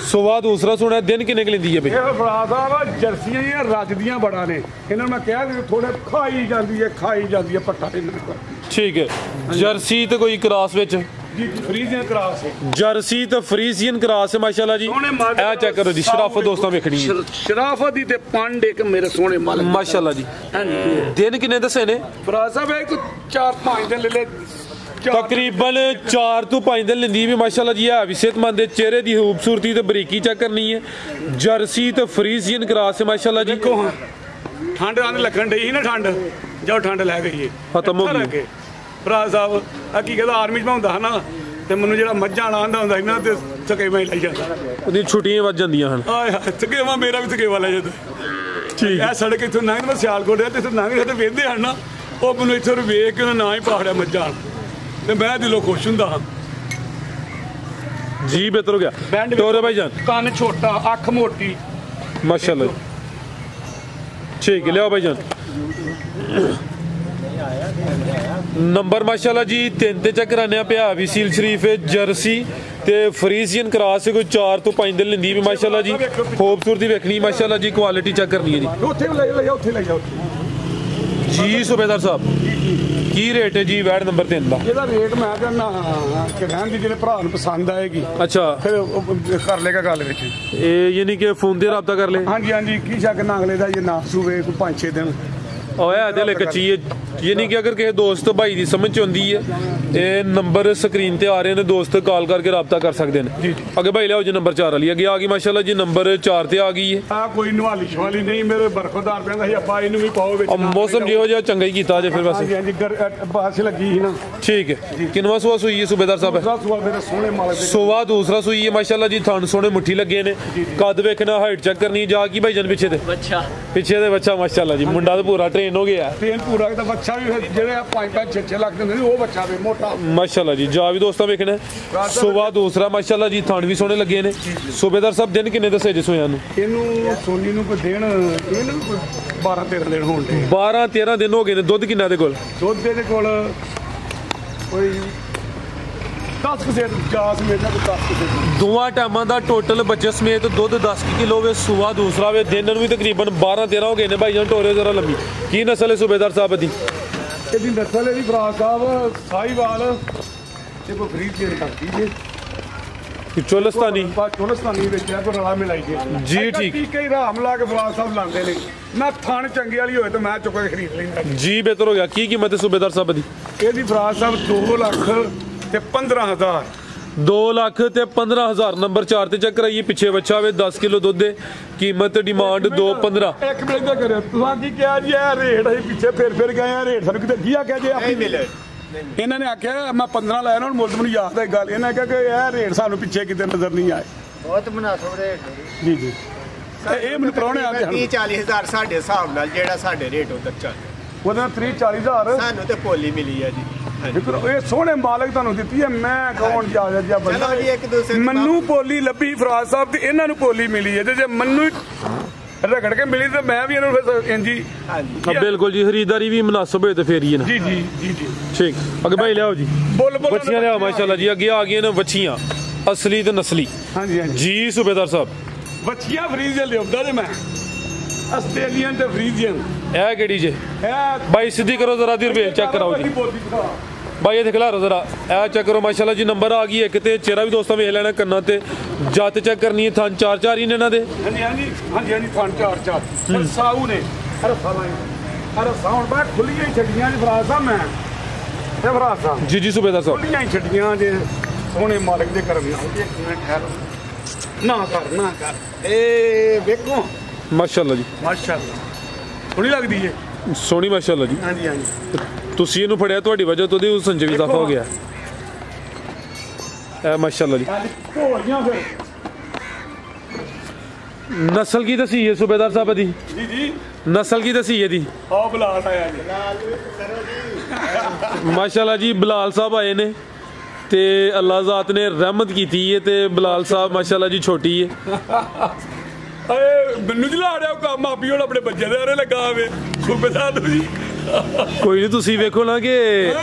ਸੁਬਹ ਦੂਸਰਾ ਸੁਣਾ ਦਿਨ ਕਿੰਨੇ ਕ ਲੈਂਦੀ ਹੈ ਬਈ ਇਹ ਫਰਾਜ਼ ਸਾਹਿਬ ਜਰਸੀਆਂ ਹੀ ਰੱਜਦੀਆਂ ਬੜਾ ਨੇ ਇਹਨਾਂ ਨੂੰ ਮੈਂ ਕਿਹਾ ਕਿ ਥੋੜੇ ਖਾਈ ਜਾਂਦੀ ਹੈ ਪੱਟਾ ਇਹਨਾਂ ਕੋਲ ਠੀਕ ਹੈ ਜਰਸੀ ਤੇ ਕੋਈ ਕ੍ਰਾਸ ਵਿੱਚ ਜੀ ਫਰੀਜ਼ੀਅਨ ਕ੍ਰਾਸ ਹੈ ਜਰਸੀ ਤੇ ਫਰੀਜ਼ੀਅਨ ਕ੍ਰਾਸ ਹੈ ਮਾਸ਼ਾਅੱਲਾ ਜੀ ਇਹ ਚੈੱਕ ਕਰੋ ਜੀ ਸ਼ਰਾਫਤ ਦੋਸਤਾਂ ਵੇਖਣੀ ਹੈ ਸ਼ਰਾਫਤ ਦੀ ਤੇ ਪੰਡ ਇੱਕ ਮੇਰੇ ਸੋਹਣੇ ਮਾਲਕ ਮਾਸ਼ਾਅੱਲਾ ਜੀ ਦਿਨ ਕਿੰਨੇ ਦੱਸੇ ਨੇ ਫਰਾਜ਼ ਸਾਹਿਬ ਇਹ 4-5 ਦਿਨ ਲੈ ਤਕਰੀਬਨ 4 ਤੋਂ 5 ਦਿਨ ਲੈਂਦੀ ਵੀ ਮਾਸ਼ਾਅੱਲਾ ਜੀ ਹੈ ਵੀ ਸਿਹਤਮੰਦ ਚਿਹਰੇ ਦੀ ਖੂਬਸੂਰਤੀ ਤੇ ਬਰੀਕੀ ਚੈੱਕ ਕਰਨੀ ਹੈ ਜਰਸੀ ਤੇ ਫਰੀਜ਼ੀਅਨ ਕ੍ਰਾਸ ਹੈ ਮਾਸ਼ਾਅੱਲਾ ਜੀ ਦੇਖੋ ਹਾਂ ਠੰਡ ਆਣ ਲੱਗਣ ਡਈ ਨਾ ਠੰਡ ਜੋ ਠੰਡ ਲੈ ਗਈ ਖਤਮ ਹੋ ਗਈ ਫਰਾਜ਼ ਸਾਹਿਬ ਆ ਕੀ ਕਹਿੰਦਾ ਆਰਮੀ 'ਚ ਮੈਂ ਹੁੰਦਾ ਨਾ ਤੇ ਮੈਨੂੰ ਜਿਹੜਾ ਮੱਝਾਂ ਵਾਲਾ ਆਂਦਾ ਹੁੰਦਾ ਇਹਨਾਂ ਤੇ ਥਕੇਵਾ ਹੀ ਲਾਈ ਜਾਂਦਾ ਉਹਦੀ ਛੁੱਟੀਆਂ ਵੱਜ ਜਾਂਦੀਆਂ ਹਨ ਆਏ ਥਕੇਵਾ ਮੇਰਾ ਵੀ ਥਕੇਵਾ ਲੈ ਜਾਂਦਾ ਠੀਕ ਇਹ ਸੜਕ ਇੱਥੋਂ ਲੰਘ ਮੈਂ ਸਿਆਲਕੋਟ ਤੇ ਇੱਥੇ ਲੰਘ ਤੇ ਵੇਖਦੇ ਹਨ ਨਾ ਉਹ ਮੈਨੂੰ ਇੱਥੇ ਵੇਖ ਕੇ ਨਾ ਹੀ ਪਾੜਿਆ ਮੱਝਾਂ ਤੇ ਮੈਂ ਦਿਲੋਂ ਖੁਸ਼ ਹੁੰਦਾ ਹਾਂ ਜੀ ਬਿਹਤਰ ਹੋ ਗਿਆ ਟੋਰੇ ਭਾਈ ਜਾਨ ਕੰਨ ਛੋਟਾ ਅੱਖ ਮੋਟੀ ਮਾਸ਼ਾਅੱਲਾ ਠੀਕ ਹੈ ਲਿਓ ਭਾਈ ਜਾਨ ਨੰਬਰ ਮਾਸ਼ਾਅੱਲਾ ਜੀ 3 ਤੇ ਚੈੱਕ ਕਰਾਨੇ ਆ ਪਿਆ ਵੀ ਸੀਲ ਸ਼ਰੀਫ ਜਰਸੀ ਤੇ ਫਰੀਜ਼ੀਅਨ ਕ੍ਰਾਸ ਕੋਈ 4 ਤੋਂ 5 ਦਿਨ ਲੈਂਦੀ ਵੀ ਮਾਸ਼ਾਅੱਲਾ ਜੀ ਖੂਬਸੂਰਤੀ ਵੇਖਣੀ ਮਾਸ਼ਾਅੱਲਾ ਜੀ ਕੁਆਲਿਟੀ ਚੈੱਕ ਕਰਨੀ ਹੈ ਜੀ ਉੱਥੇ ਲੈ ਜਾ ਜੀ ਸੁਬੇਦਾਰ ਸਾਹਿਬ ਕੀ ਰੇਟ ਹੈ ਜੀ ਵੈਡ ਨੰਬਰ 3 ਦਾ ਇਹਦਾ ਰੇਟ ਮੈਂ ਕਹਿੰਦਾ ਕਿ ਰਹਿਣ ਦੀ ਜਿਹੜੇ ਭਰਾ ਨੂੰ ਪਸੰਦ ਆਏਗੀ ਅੱਛਾ ਫਿਰ ਕਰ ਲੇਗਾ ਗੱਲ ਵਿੱਚ ਇਹ ਯਾਨੀ ਕਿ ਫੋਨ ਤੇ ਰਾਬਤਾ ਕਰ ਲੈ ਹਾਂਜੀ ਕੀ ਸ਼ੱਕ ਨਾ ਅਗਲੇ ਦਾ ਜੇ ਨਾ ਸੂਵੇ ਕੋਈ 5-6 ਦਿਨ ਹੋਇਆ ਦਿਲ ਕੱਚੀ ਹੈ ਯਾਨੀ ਕਿ ਅਗਰ ਕਿਸੇ ਦੋਸਤ ਭਾਈ ਦੀ ਸਮਝ ਚ ਆਉਂਦੀ ਹੈ ਇਹ ਨੰਬਰ ਸਕਰੀਨ ਤੇ ਆ ਰਹੇ ਨੇ ਦੋਸਤ ਕਾਲ ਕਰਕੇ ਰਾਬਤਾ ਕਰ ਸਕਦੇ ਨੇ ਅੱਗੇ ਭਾਈ ਲਿਆਓ ਜੀ ਨੰਬਰ 4 ਵਾਲੀ ਅੱਗੇ ਆ ਗਈ ਮਾਸ਼ਾਅੱਲਾ ਜੀ ਨੰਬਰ 4 ਤੇ ਆ ਗਈ ਹੈ ਆ ਕੋਈ ਨਵਾਲੀ ਸ਼ਵਾਲੀ ਨਹੀਂ ਮੇਰੇ ਬਰਖੁਦਾਰ ਕਹਿੰਦਾ ਸੀ ਅੱਬਾ ਇਹਨੂੰ ਵੀ ਪਾਓ ਵਿੱਚ ਮੌਸਮ ਜਿਹੋ ਜਿਹਾ ਚੰਗਾ ਹੀ ਕੀਤਾ ਜੇ ਫਿਰ ਵੈਸੇ ਹਾਂਜੀ ਬਾਰਿਸ਼ ਲੱਗੀ ਸੀ ਨਾ ਠੀਕ ਹੈ ਕਿੰਨਵਾਂ ਸੂਆ ਸੂਈ ਹੈ ਸੁਬੇਦਾਰ ਸਾਹਿਬ ਮੇਰੇ ਸੋਹਣੇ ਮਾਲਕ ਸੁਬਹ ਦੂਸਰਾ ਸੂਈ ਹੈ ਮਾਸ਼ਾਅੱਲਾ ਜੀ ਥਣ ਸੋਹਣੇ ਮੁੱਠੀ ਲੱਗੇ ਨੇ ਕੱਦ ਵੇਖਣਾ ਹਾਈਟ ਚੈੱਕ ਕਰਨੀ ਜਾ ਕੀ ਭਾਈ ਜਨ ਪਿੱਛੇ ਤੇ ਪਿੱਛੇ ਦੇ ਬੱਚਾ ਮਾਸ਼ਾਅੱਲਾ ਜੀ ਮੁੰਡਾ ਤਾਂ ਪੂਰਾ ਟ੍ਰੇਨ ਹੋ ਗਿਆ ਟ੍ਰੇਨ ਪੂਰਾ ਦਾ ਬੱਚਾ ਵੀ ਜਿਹੜੇ 5-5 6 ਲੱਖ ਦੇ ਹੁੰਦੇ ਨੇ ਉਹ ਬੱਚਾ ਵੀ ਮੋਟਾ ਮਾਸ਼ਾਅੱਲਾ ਜੀ ਜਾ ਵੀ ਦੋਸਤਾਂ ਵੇਖਣਾ ਸੁਬਹ ਦੂਸਰਾ ਮਾਸ਼ਾਅੱਲਾ ਜੀ ਥਣ ਵੀ ਸੋਹਣੇ ਲੱਗੇ ਨੇ ਸੁਬੇਦਾਰ ਸਾਹਿਬ ਦਿਨ ਕਿੰਨੇ ਦੱਸੇ ਜੇ ਸੋਇਆਂ ਨੂੰ ਇਹਨੂੰ ਸੋਨੀ ਨੂੰ ਕੋਈ ਦੇਣ ਇਹਨੂੰ ਕੋਈ 12-13 ਦਿਨ ਹੋਣ ਦੇ 12-13 ਦਿਨ ਹੋ ਗਏ ਨੇ ਦੁੱਧ ਕਿੰਨਾ ਦੇ ਕੋਲ ਦੁੱਧ ਦੇ ਕੋਲ ਕੋਈ 10 ਕਸੇਟ ਗਾਸ ਮੇਰਾ ਕੋਈ 10 ਕਸੇਟ ਦੋਵਾਂ ਟਾਈਮਾਂ ਦਾ ਟੋਟਲ ਬੱਚੇ ਸਮੇਤ ਦੁੱਧ 10 ਕਿਲੋ ਵੇ ਸੂਆ ਦੂਸਰਾ ਵੇ ਦਿਨ ਨੂੰ ਵੀ ਤਕਰੀਬਨ 12-13 ਹੋ ਗਏ ਨੇ ਭਾਈ ਜਾਨ ਟੋਰੇ ਜ਼ਰਾ ਲੰਮੀ ਕੀ ਨਸਲ ਹੈ ਸੂਬੇਦਾਰ ਸਾਹਿਬ ਦੀ ਇਹਦੀ ਨਸਲ ਇਹਦੀ ਫਰਾਜ਼ ਸਾਹਿਬ ਸਾਹੀਵਾਲ ਤੇ ਕੋਈ ਫਰੀਦਕੋਟ ਕਰਦੀ ਜੇ ਚੋਲਸਤਾਨੀ ਚੋਲਸਤਾਨੀ ਵਿੱਚ ਹੈ ਕੋਈ ਰਲਾ ਮਿਲਾਈ ਜੀ ਠੀਕ ਕਈ ਰਾਮ ਲਾ ਕੇ ਫਰਾਜ਼ ਸਾਹਿਬ ਲਾਉਂਦੇ ਨੇ ਨਾ ਥਣ ਚੰਗੇ ਵਾਲੀ ਹੋਏ ਤਾਂ ਮੈਂ ਚੁੱਕ ਕੇ ਖਰੀਦ ਲੈਂਦਾ ਜੀ ਬਿਹਤਰ ਹੋ ਗਿਆ ਕੀ ਕੀਮਤ ਹੈ ਸੂਬੇਦਾਰ ਸਾਹਿਬ ਦੀ ਇਹਦੀ ਫਰਾਜ਼ ਸਾਹਿਬ 2 ਲੱਖ ਤੇ 15,000 2 ਲੱਖ ਤੇ 15,000 ਨੰਬਰ 4 ਤੇ ਚੈੱਕ ਕਰਾਈਏ ਪਿੱਛੇ ਬੱਚਾ ਵੇ 10 ਕਿਲੋ ਦੁੱਧ ਦੇ ਕੀਮਤ ਡਿਮਾਂਡ 2.15 ਇੱਕ ਮਿੰਟ ਦਾ ਕਰਿਓ ਤੁਸੀਂ ਕੀ ਕਿਹਾ ਜੀ ਇਹ ਰੇਟ ਅਸੀਂ ਪਿੱਛੇ ਫਿਰ ਗਏ ਆ ਰੇਟ ਸਾਨੂੰ ਕਿਤੇ ਕੀ ਆਖਿਆ ਜੇ ਆਪਣੀ ਮਿਲੇ ਇਹਨਾਂ ਨੇ ਆਖਿਆ ਮੈਂ 15 ਲਾਇਆ ਨਾ ਮੁੱਲ ਮੈਨੂੰ ਯਾਦ ਹੈ ਗੱਲ ਇਹਨਾਂ ਕਿਹਾ ਕਿ ਇਹ ਰੇਟ ਸਾਨੂੰ ਪਿੱਛੇ ਕਿਤੇ ਨਜ਼ਰ ਨਹੀਂ ਆਏ ਬਹੁਤ ਮੁਨਾਸਬ ਰੇਟ ਜੀ ਜੀ ਇਹ ਮੈਨੂੰ ਪ੍ਰਾਹੁਣੇ ਆ ਕੇ 30-40,000 ਸਾਡੇ ਹਿਸਾਬ ਨਾਲ ਜਿਹੜਾ ਸਾਡੇ ਰੇਟ ਉਧਰ ਚੱਲ ਉਹਦਾ 30-40,000 ਸਾਨੂੰ ਤੇ ਪੋਲੀ ਮਿਲੀ ਹੈ ਜੀ ਇਹ ਸੋਹਣੇ ਮਾਲਕ ਤੁਹਾਨੂੰ ਦਿੱਤੀ ਹੈ ਮੈਂ ਕੌਣ ਜਾ ਬੰਦਾ ਮੈਨੂੰ ਪੋਲੀ ਲੱਭੀ ਫਰਾਜ਼ ਸਾਹਿਬ ਤੇ ਇਹਨਾਂ ਨੂੰ ਪੋਲੀ ਮਿਲੀ ਹੈ ਜੇ ਮੈਨੂੰ ਰਗੜ ਕੇ ਮਿਲੀ ਤੇ ਮੈਂ ਵੀ ਇਹਨਾਂ ਨੂੰ ਫਿਰ ਇੰਜੀ ਬਿਲਕੁਲ ਜੀ ਖਰੀਦਦਾਰੀ ਵੀ ਮੁਨਾਸਬ ਹੋਏ ਤੇ ਫੇਰ ਹੀ ਨਾ ਜੀ ਜੀ ਜੀ ਜੀ ਠੀਕ ਅੱਗੇ ਭਾਈ ਲਿਆਓ ਜੀ ਬੱਚੀਆਂ ਲਿਆਓ ਮਾਸ਼ਾਅੱਲਾ ਜੀ ਅੱਗੇ ਆ ਗਈਆਂ ਨੇ ਬੱਚੀਆਂ ਅਸਲੀ ਤੇ ਨਸਲੀ ਹਾਂਜੀ ਹਾਂਜੀ ਜੀ ਸੂਬੇਦਾਰ ਸਾਹਿਬ ਬੱਚੀਆਂ ਫਰੀਜ਼ੀਅਨ ਲਿਆਉਂਦਾ ਜੇ ਮੈਂ ਆਸਟ੍ਰੇਲੀਅਨ ਤੇ ਫਰੀਜ਼ੀਅਨ ਇਹ ਕਿਹੜੀ ਜੇ ਇਹ ਭਾਈ ਸਿੱਧੀ ਕਰੋ ਜ਼ਰਾ ਦੀ ਰਵੇਲ ਚੈੱਕ ਕਰਾਓ ਜੀ ਭਾਈ ਇਹ ਖਿਲਾਰੋ ਜ਼ਰਾ ਇਹ ਚੈੱਕ ਕਰੋ ਮਾਸ਼ਾਅੱਲਾ ਜੀ ਨੰਬਰ ਆ ਗਈ ਇੱਕ ਤੇ ਚਿਹਰਾ ਵੀ ਦੋਸਤਾਂ ਵੇਖ ਲੈਣਾ ਕੰਨਾਂ ਤੇ ਜੱਤ ਚੈੱਕ ਕਰਨੀ ਹੈ ਥਣ 4-4 ਹੀ ਨੇ ਇਹਨਾਂ ਦੇ ਹਾਂਜੀ ਹਾਂਜੀ ਹਾਂਜੀ ਹਾਂਜੀ ਥਣ 4-4 ਸਾਊ ਨੇ ਅਰੇ ਸਾਉਣ ਬਾ ਖੁੱਲੀਆਂ ਹੀ ਛੱਡੀਆਂ ਜੀ ਫਰਾਜ਼ ਸਾਹਿਬ ਮੈਂ ਤੇ ਫਰਾਜ਼ ਸਾਹਿਬ ਜੀ ਜੀ ਸੂਬੇਦਾਰ ਸਾਹਿਬ ਖੁੱਲੀਆਂ ਹੀ ਛੱਡੀਆਂ ਜੇ ਸੋਹਣੇ ਮਾਲਕ ਦੇ ਕਰਮ ਨਾਲ ਇੱਕ ਮਿੰਟ ਠਹਿਰੋ ਨਾ ਕਰ ਇਹ ਵੇਖੋ ਮਾਸ਼ਾਅੱਲਾ ਜੀ ਮਾਸ਼ਾਅੱਲਾ ਸੋਹਣੀ ਲੱਗਦੀ ਏ ਸੋਹਣੀ ਮਾਸ਼ਾਅੱਲਾ ਜੀ ਹਾਂਜੀ ਹਾਂਜੀ ਤੁਸੀਂ ਇਹਨੂੰ ਫੜਿਆ ਤੁਹਾਡੀ ਵਜ੍ਹਾ ਤੋਂ ਉਹਦੇ ਸੰਜੇ ਵੀ ਇਜ਼ਾਫਾ ਹੋ ਗਿਆ ਇਹ ਮਾਸ਼ਾਅੱਲਾ ਜੀ ਢੋਲੀਆਂ ਫਿਰ ਨਸਲ ਕੀ ਦਸੀ ਹੈ ਸੂਬੇਦਾਰ ਸਾਹਿਬ ਦੀ ਜੀ ਜੀ ਨਸਲ ਕੀ ਦਸੀ ਇਹਦੀ ਆਹ ਬਲਾਲ ਆਇਆ ਜੀ ਮਾਸ਼ਾਅੱਲਾ ਜੀ ਬਲਾਲ ਸਾਹਿਬ ਆਏ ਨੇ ਤੇ ਅੱਲਾਹ ਜ਼ਾਤ ਨੇ ਰਹਿਮਤ ਕੀਤੀ ਹੈ ਤੇ ਬਲਾਲ ਸਾਹਿਬ ਮਾਸ਼ਾਅੱਲਾ ਜੀ ਛੋਟੀ ਹੈ ਏ ਮੈਨੂੰ ਜੀ ਲਾ ਰਿਹਾ ਕੰਮ ਆਪੀ ਹੁਣ ਆਪਣੇ ਬੱਚੇ ਦੇ ਆਰੇ ਲੱਗਾ ਆਵੇ ਸੂਬੇਦਾਰ ਨੂੰ ਜੀ ਕੋਈ ਨਹੀਂ ਤੁਸੀਂ ਵੇਖੋ ਨਾ ਕਿ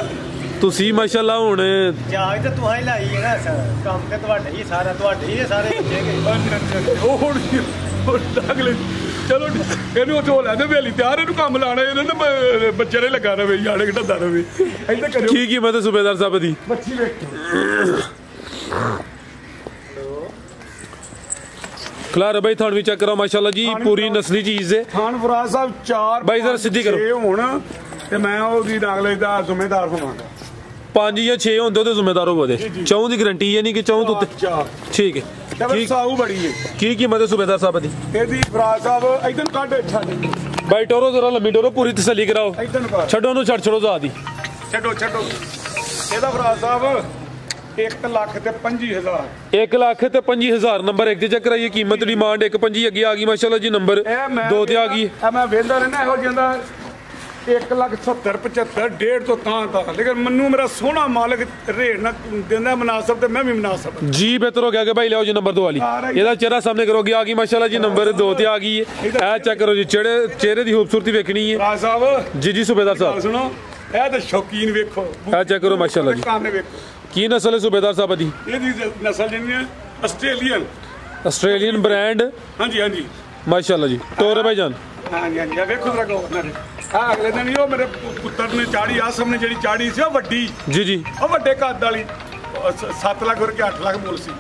ਤੁਸੀਂ ਮਾਸ਼ਾਅੱਲਾ ਹੁਣ ਜਾਗ ਤੇ ਤੂੰ ਹੀ ਲਾਈ ਹੈ ਨਾ ਸਰ ਕੰਮ ਤੇ ਤੁਹਾਡੇ ਹੀ ਸਾਰਾ ਤੁਹਾਡੇ ਹੀ ਸਾਰੇ ਬੱਚੇ ਉਹ ਹੁਣ ਅਗਲੇ ਚਲੋ ਇਹਨੂੰ ਉੱਥੇ ਲੈ ਦੇ ਵੇਲੀ ਤਿਆਰ ਇਹਨੂੰ ਕੰਮ ਲਾਣਾ ਇਹਨੇ ਤੇ ਬੱਚੇ ਨੇ ਲੱਗਾ ਰਵੇ ਯਾੜੇ ਢੱਦਾ ਰਵੇ ਇੱਧਰ ਕਰਿਓ ਕੀ ਕੀਮਤ ਹੈ ਸੂਬੇਦਾਰ ਸਾਹਿਬ ਦੀ ਬੱਚੀ ਵੇਖੋ ਖਲਾਰ ਭਾਈ ਥਾਣ ਵੀ ਚੈੱਕ ਕਰੋ ਮਾਸ਼ਾਅੱਲਾ ਜੀ ਪੂਰੀ ਨਸਲੀ ਚੀਜ਼ ਹੈ ਖਾਨ ਫਰਾਜ਼ ਸਾਹਿਬ 4 ਬਾਈ ਜ਼ਰਾ ਸਿੱਧੀ ਕਰੋ ਹੁਣ ਤੇ ਮੈਂ ਉਹਦੀ ਨਾਗਲੇ ਦਾ ਜ਼ਿੰਮੇਦਾਰ ਹੋਵਾਂਗਾ 5 ਜਾਂ 6 ਹੁੰਦੇ ਉਹਦੇ ਜ਼ਿੰਮੇਦਾਰ ਹੋਵੋਦੇ ਚੌਂ ਦੀ ਗਾਰੰਟੀ ਹੈ ਨਹੀਂ ਕਿ ਚੌਂ ਤੋਂ ਠੀਕ ਹੈ ਠੀਕ ਸਾਊ ਬੜੀ ਹੈ ਕੀ ਕੀਮਤ ਹੈ ਸੂਬੇਦਾਰ ਸਾਹਿਬ ਦੀ ਇਹਦੀ ਫਰਾਜ਼ ਸਾਹਿਬ ਇਦਾਂ ਕੱਢ ਛੱਡ ਬਾਈ ਟੋਰੋ ਜ਼ਰਾ ਲੰਮੀ ਟੋਰੋ ਪੂਰੀ ਤਸੱਲੀ ਕਰਾਓ ਇਦਾਂ ਕਰ ਛੱਡੋ ਉਹਨੂੰ ਛੱਡੋ ਜ਼ਾਦੀ ਛੱਡੋ ਇਹਦਾ ਫਰਾਜ਼ ਸਾਹਿਬ 1,25,000 1 ਲੱਖ ਤੇ 25,000 ਨੰਬਰ 1 ਤੇ ਚੈੱਕ ਕਰਾਈਏ ਕੀਮਤ ਡਿਮਾਂਡ 1.25 ਅੱਗੇ ਆ ਗਈ ਮਾਸ਼ਾਅੱਲਾ ਜੀ ਨੰਬਰ 2 ਤੇ ਆ ਗਈ ਮੈਂ ਵੇਖਦਾ ਰਹਿਣਾ ਇਹੋ ਜਿਹਾ 1,70,75 ਡੇਢ ਤੋਂ ਤਾਂ ਲੇਕਿਨ ਮੈਨੂੰ ਮੇਰਾ ਸੋਹਣਾ ਮਾਲਕ ਰੇਟ ਨਾ ਦਿੰਦਾ ਮੁਨਾਸਬ ਤੇ ਮੈਂ ਵੀ ਮੁਨਾਸਬ ਜੀ ਬਿਹਤਰ ਹੋ ਗਿਆ ਕਿ ਭਾਈ ਲਿਆਓ ਜੀ ਨੰਬਰ 2 ਵਾਲੀ ਇਹਦਾ ਚਿਹਰਾ ਸਾਹਮਣੇ ਕਰੋਗੇ ਆ ਗਈ ਮਾਸ਼ਾਅੱਲਾ ਜੀ ਨੰਬਰ 2 ਤੇ ਆ ਗਈ ਹੈ ਇਹ ਚੈੱਕ ਕਰੋ ਜੀ ਚਿਹਰੇ ਦੀ ਖੂਬਸੂਰਤੀ ਵੇਖਣੀ ਹੈ ਰਾਜ ਸਾਹਿਬ ਜੀ ਸੂਬੇਦਾਰ ਸਾਹਿਬ ਸੁਣੋ ਇਹ ਤਾਂ ਸ਼ੌਕੀਨ ਵੇਖੋ ਇਹ ਚੈੱਕ ਕਰੋ ਮਾਸ਼ਾਅੱਲਾ ਜੀ ਕਾਮਨੇ ਵੇਖੋ ਕੀ ਨਸਲ ਹੈ ਸੂਬੇਦਾਰ ਸਾਹਿਬ ਦੀ ਇਹਦੀ ਨਸਲ ਜਿਹੜੀ ਹੈ ਆਸਟ੍ਰੇਲੀਅਨ ਬ੍ਰਾਂਡ ਹਾਂਜੀ ਹਾਂਜੀ ਮਾਸ਼ਾਅੱਲਾ ਜੀ ਤੋਰੇ ਭਾਈ ਜਾਨ ਹਾਂਜੀ ਹਾਂਜੀ ਆ ਵੇਖੋ ਜਰਾ ਗਵਰਨਰ ਆ ਅਗਲੇ ਦਿਨ ਹੀ ਉਹ ਮੇਰੇ ਪੁੱਤਰ ਨੇ ਚਾੜੀ ਆਸਮ ਨੇ ਜਿਹੜੀ ਚਾੜੀ ਸੀ ਉਹ ਵੱਡੀ ਜੀ ਉਹ ਵੱਡੇ ਕੱਦ ਵਾਲੀ 7 ਲੱਖ ਕੇ 8 ਲੱਖ ਮੁੱਲ ਸੀ